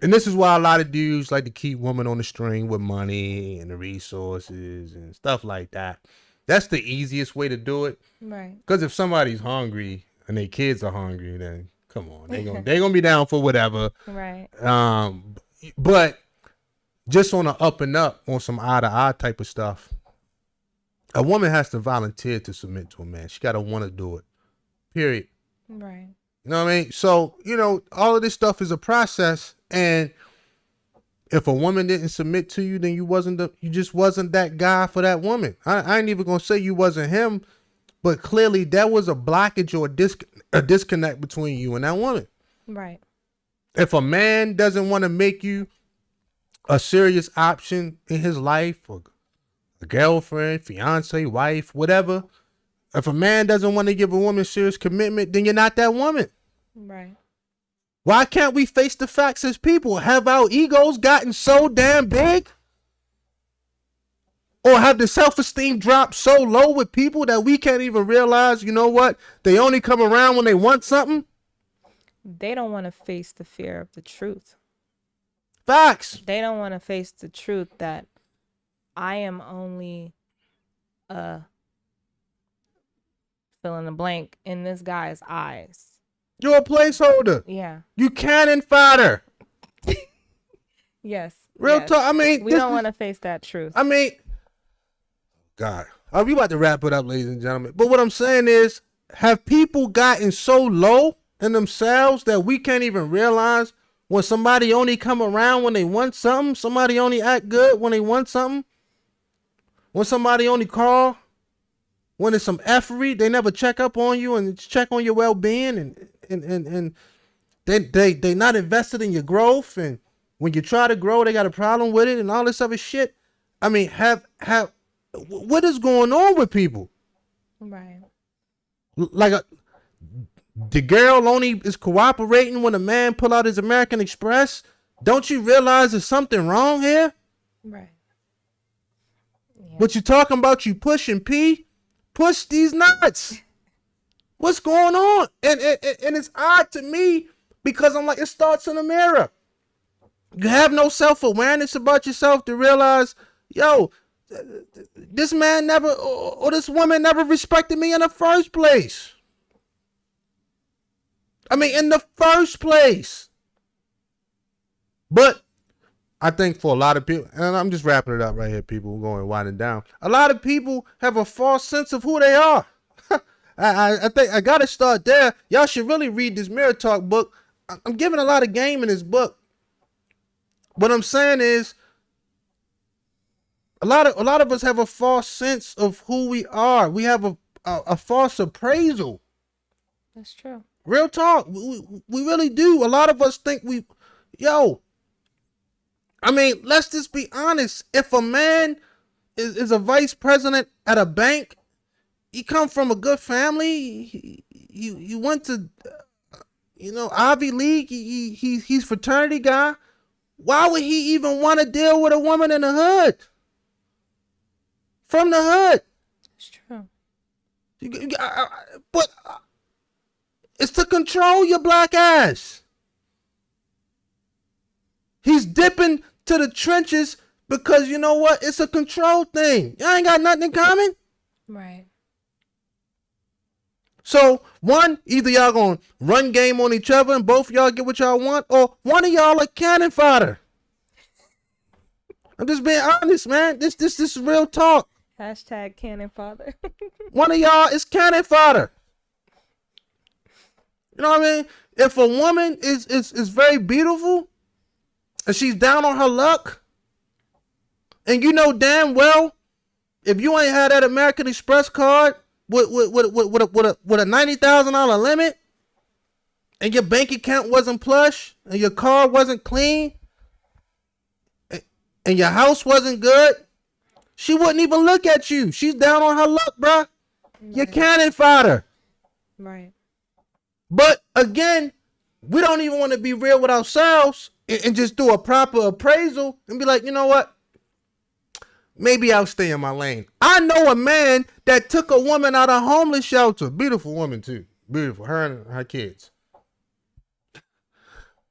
And this is why a lot of dudes like to keep women on the string with money and the resources and stuff like that. That's the easiest way to do it. Right. Because if somebody's hungry and their kids are hungry, then come on, they gonna be down for whatever. Right. But just on an up and up, on some eye to eye type of stuff, a woman has to volunteer to submit to a man. She got to want to do it. Period. Right. You know what I mean? So, all of this stuff is a process. And if a woman didn't submit to you, then you just wasn't that guy for that woman. I ain't even going to say you wasn't him, but clearly there was a blockage or a disconnect between you and that woman. Right. If a man doesn't want to make you a serious option in his life, or a girlfriend, fiance, wife, whatever, if a man doesn't want to give a woman serious commitment, then you're not that woman. Right. Why can't we face the facts as people? Have our egos gotten so damn big? Or have the self-esteem dropped so low with people that we can't even realize, you know what? They only come around when they want something? They don't want to face the fear of the truth. Facts. They don't want to face the truth that I am only a fill in the blank in this guy's eyes. You're a placeholder. Yeah. You cannon fodder. Yes. Real yes. talk. I mean, we don't want to face that truth. I mean, God, are we about to wrap it up, ladies and gentlemen? But what I'm saying is, have people gotten so low in themselves that we can't even realize when somebody only come around when they want something? Somebody only act good when they want something? When somebody only call when it's some effery, they never check up on you and check on your well-being, and they not invested in your growth, and when you try to grow, they got a problem with it and all this other shit. I mean, what is going on with people? Right. Like the girl only is cooperating when a man pull out his American Express. Don't you realize there's something wrong here? Right. Yeah. But you talking about you pushing P? Push these nuts. What's going on? And it's odd to me because I'm like, it starts in the mirror. You have no self-awareness about yourself to realize, yo, this man never, or this woman never respected me in the first place. I mean, in the first place. But I think for a lot of people, and I'm just wrapping it up right here, people, we're going winding down. A lot of people have a false sense of who they are. I think I got to start there. Y'all should really read this Mirror Talk book. I'm giving a lot of game in this book. What I'm saying is, a lot of us have a false sense of who we are. We have a false appraisal. That's true. Real talk. We really do. A lot of us think I mean, let's just be honest. If a man is a vice president at a bank, he come from a good family, you went to, Ivy League, he's fraternity guy, why would he even want to deal with a woman in the hood? From the hood. It's true. But it's to control your black ass. He's dipping to the trenches because you know what? It's a control thing. Y'all ain't got nothing in common. Right. So, one, either y'all gonna run game on each other and both of y'all get what y'all want, or one of y'all are cannon fodder. I'm just being honest, man. This is real talk. Hashtag cannon father. One of y'all is cannon fodder. You know what I mean? If a woman is very beautiful and she's down on her luck, and you know damn well, if you ain't had that American Express card with a $90,000 limit, and your bank account wasn't plush, and your car wasn't clean, and your house wasn't good, she wouldn't even look at you. She's down on her luck, bruh. Right. You're cannon fodder. Right. But again, we don't even want to be real with ourselves and just do a proper appraisal and be like, you know what? Maybe I'll stay in my lane. I know a man that took a woman out of homeless shelter. Beautiful woman too. Beautiful. Her and her kids.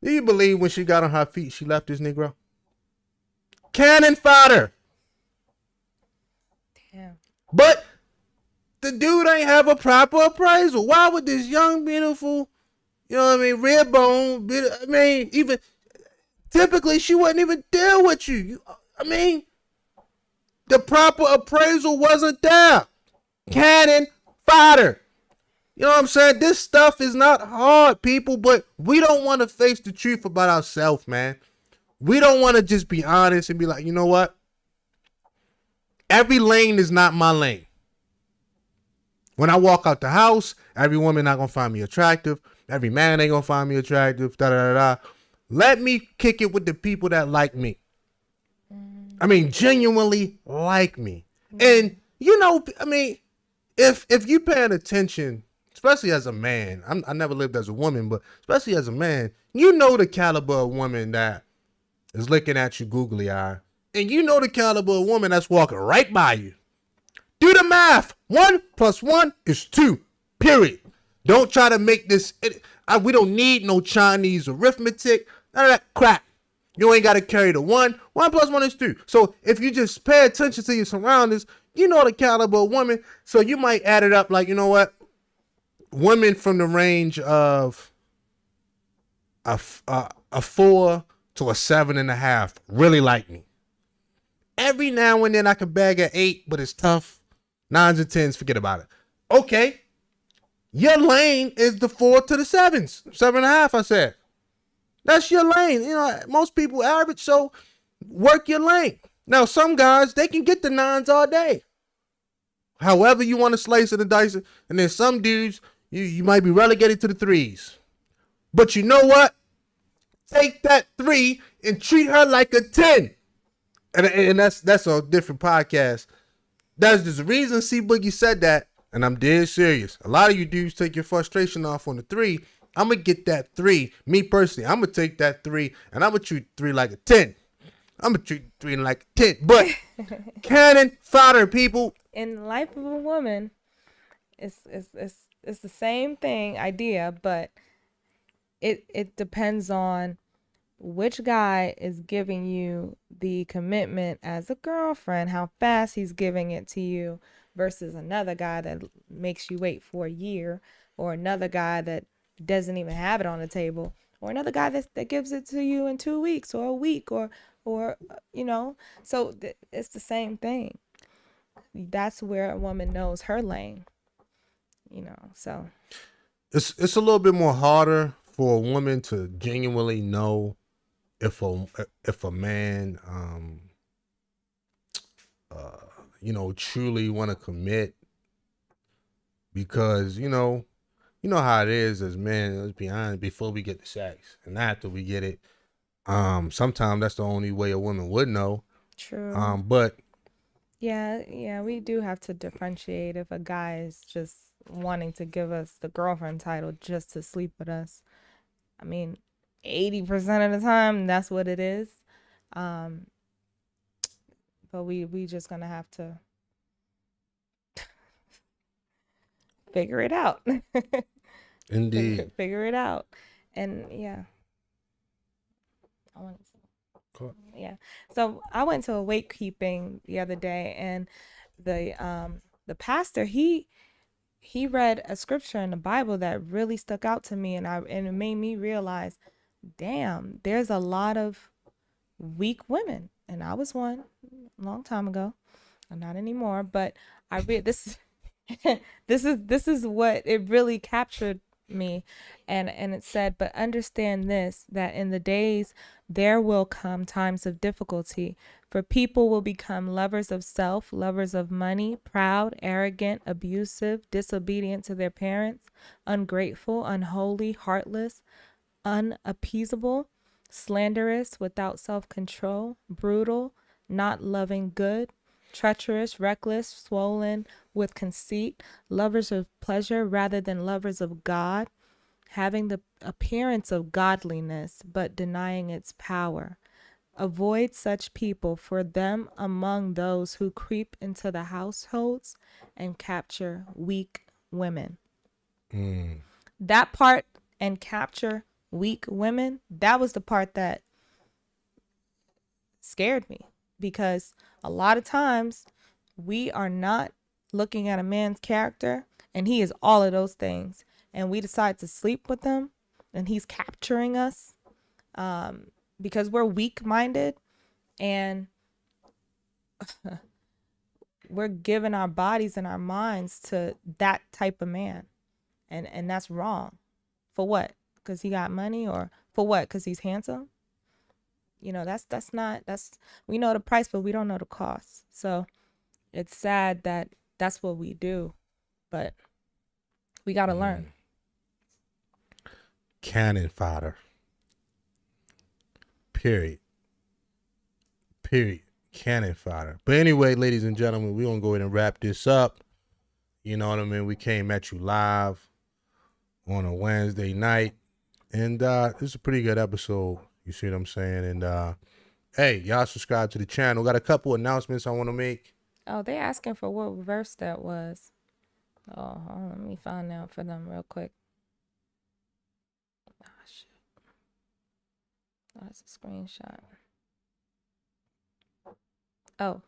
Do you believe when she got on her feet, she left this Negro? Cannon fodder. Damn. But the dude ain't have a proper appraisal. Why would this young, beautiful, red bone, even typically she wouldn't even deal with you. I mean, the proper appraisal wasn't there. Cannon fodder. You know what I'm saying? This stuff is not hard, people, but we don't want to face the truth about ourselves, man. We don't want to just be honest and be like, you know what? Every lane is not my lane. When I walk out the house, every woman not going to find me attractive. Every man ain't going to find me attractive. Da, da, da, da. Let me kick it with the people that like me. I mean, genuinely like me. And, you know, I mean, if you paying attention, especially as a man, I never lived as a woman, but especially as a man, you know the caliber of woman that is looking at you googly eye. And you know the caliber of woman that's walking right by you. Do the math. 1 + 1 is 2. Period. Don't try to make this. We don't need no Chinese arithmetic. None of that crap. You ain't got to carry the 1. 1 + 1 is 2. So if you just pay attention to your surroundings, you know the caliber of woman. So you might add it up like, you know what? Women from the range of a 4 to a 7.5 really like me. Every now and then I can bag at 8, but it's tough. 9s and 10s, forget about it. Okay. Your lane is the 4 to the 7s. 7.5, I said. That's your lane. You know, most people average, so work your lane. Now, some guys, they can get the 9s all day. However you want to slice it and dice it. And then some dudes, you might be relegated to the 3s. But you know what? Take that 3 and treat her like a 10. And that's a different podcast. That's the reason C Boogie said that, and I'm dead serious. A lot of you dudes take your frustration off on the 3. I'm going to get that 3. Me personally, I'm going to take that 3, and I'm going to treat 3 like a 10. I'm going to treat 3 like a 10. But cannon fodder, people. In the life of a woman, it's the same idea, but it depends on which guy is giving you the commitment as a girlfriend, how fast he's giving it to you, versus another guy that makes you wait for a year, or another guy that doesn't even have it on the table, or another guy that gives it to you in 2 weeks or a week, or you know. So it's the same thing. That's where a woman knows her lane, you know. So it's a little bit more harder for a woman to genuinely know if a man you know, truly want to commit, because you know how it is as men. Let's be honest, before we get the sex and after we get it, sometimes that's the only way a woman would know. True. But yeah, we do have to differentiate if a guy is just wanting to give us the girlfriend title just to sleep with us. I mean, 80% of the time, that's what it is. But we just gonna have to figure it out. indeed, figure it out, and yeah, I want to. Cool. Yeah. So I went to a wake keeping the other day, and the pastor, he read a scripture in the Bible that really stuck out to me, and it made me realize, damn, there's a lot of weak women, and I was one a long time ago. I'm not anymore, but I read this. This is what it really captured me, and it said, but understand this, that in the days there will come times of difficulty, for people will become lovers of self, lovers of money, proud, arrogant, abusive, disobedient to their parents, ungrateful, unholy, heartless, unappeasable, slanderous, without self-control, brutal, not loving good, treacherous, reckless, swollen with conceit, lovers of pleasure rather than lovers of God, having the appearance of godliness but denying its power. Avoid such people, for them among those who creep into the households and capture weak women. That part, and capture weak women, that was the part that scared me, because a lot of times we are not looking at a man's character and he is all of those things, and we decide to sleep with him and he's capturing us. because we're weak-minded and we're giving our bodies and our minds to that type of man. And that's wrong. For what? Because he got money, or for what? Because he's handsome? You know, that's not, we know the price, but we don't know the cost. So it's sad that that's what we do, but we got to learn. Cannon fodder. Period. Cannon fodder. But anyway, ladies and gentlemen, we're going to go ahead and wrap this up. You know what I mean? We came at you live on a Wednesday night. And this is a pretty good episode. You see what I'm saying? And hey, y'all subscribe to the channel. Got a couple announcements I want to make. Oh, they asking for what verse that was. Oh, hold on, let me find out for them real quick. Oh, shit. Oh, that's a screenshot. Oh.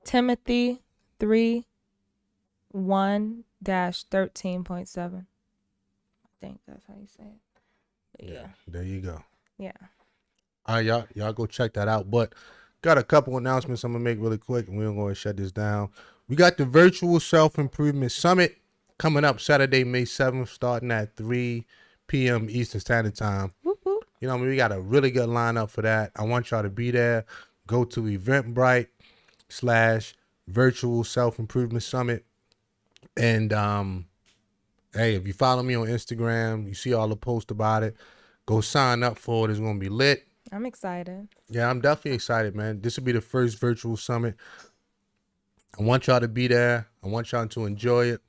Timothy 3:1-13.7. I think that's how you say it. But yeah. There you go. Yeah. All right, y'all go check that out. But got a couple announcements I'm gonna make really quick, and we're gonna shut this down. We got the virtual self-improvement summit coming up Saturday, May 7th, starting at 3 p.m. Eastern Standard Time. Whoop, whoop. You know, I mean, we got a really good lineup for that. I want y'all to be there. Go to Eventbrite/virtual self-improvement summit. And hey, if you follow me on Instagram, you see all the posts about it. Go sign up for it. It's gonna be lit. I'm excited. Yeah, I'm definitely excited, man. This will be the first virtual summit. I want y'all to be there. I want y'all to enjoy it.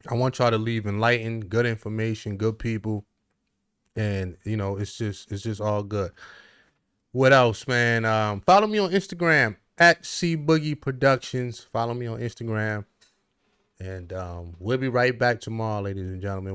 I want y'all to leave enlightened, good information, good people. And, you know, it's just all good. What else, man? Follow me on Instagram at CBoogie Productions. Follow me on Instagram. And we'll be right back tomorrow, ladies and gentlemen.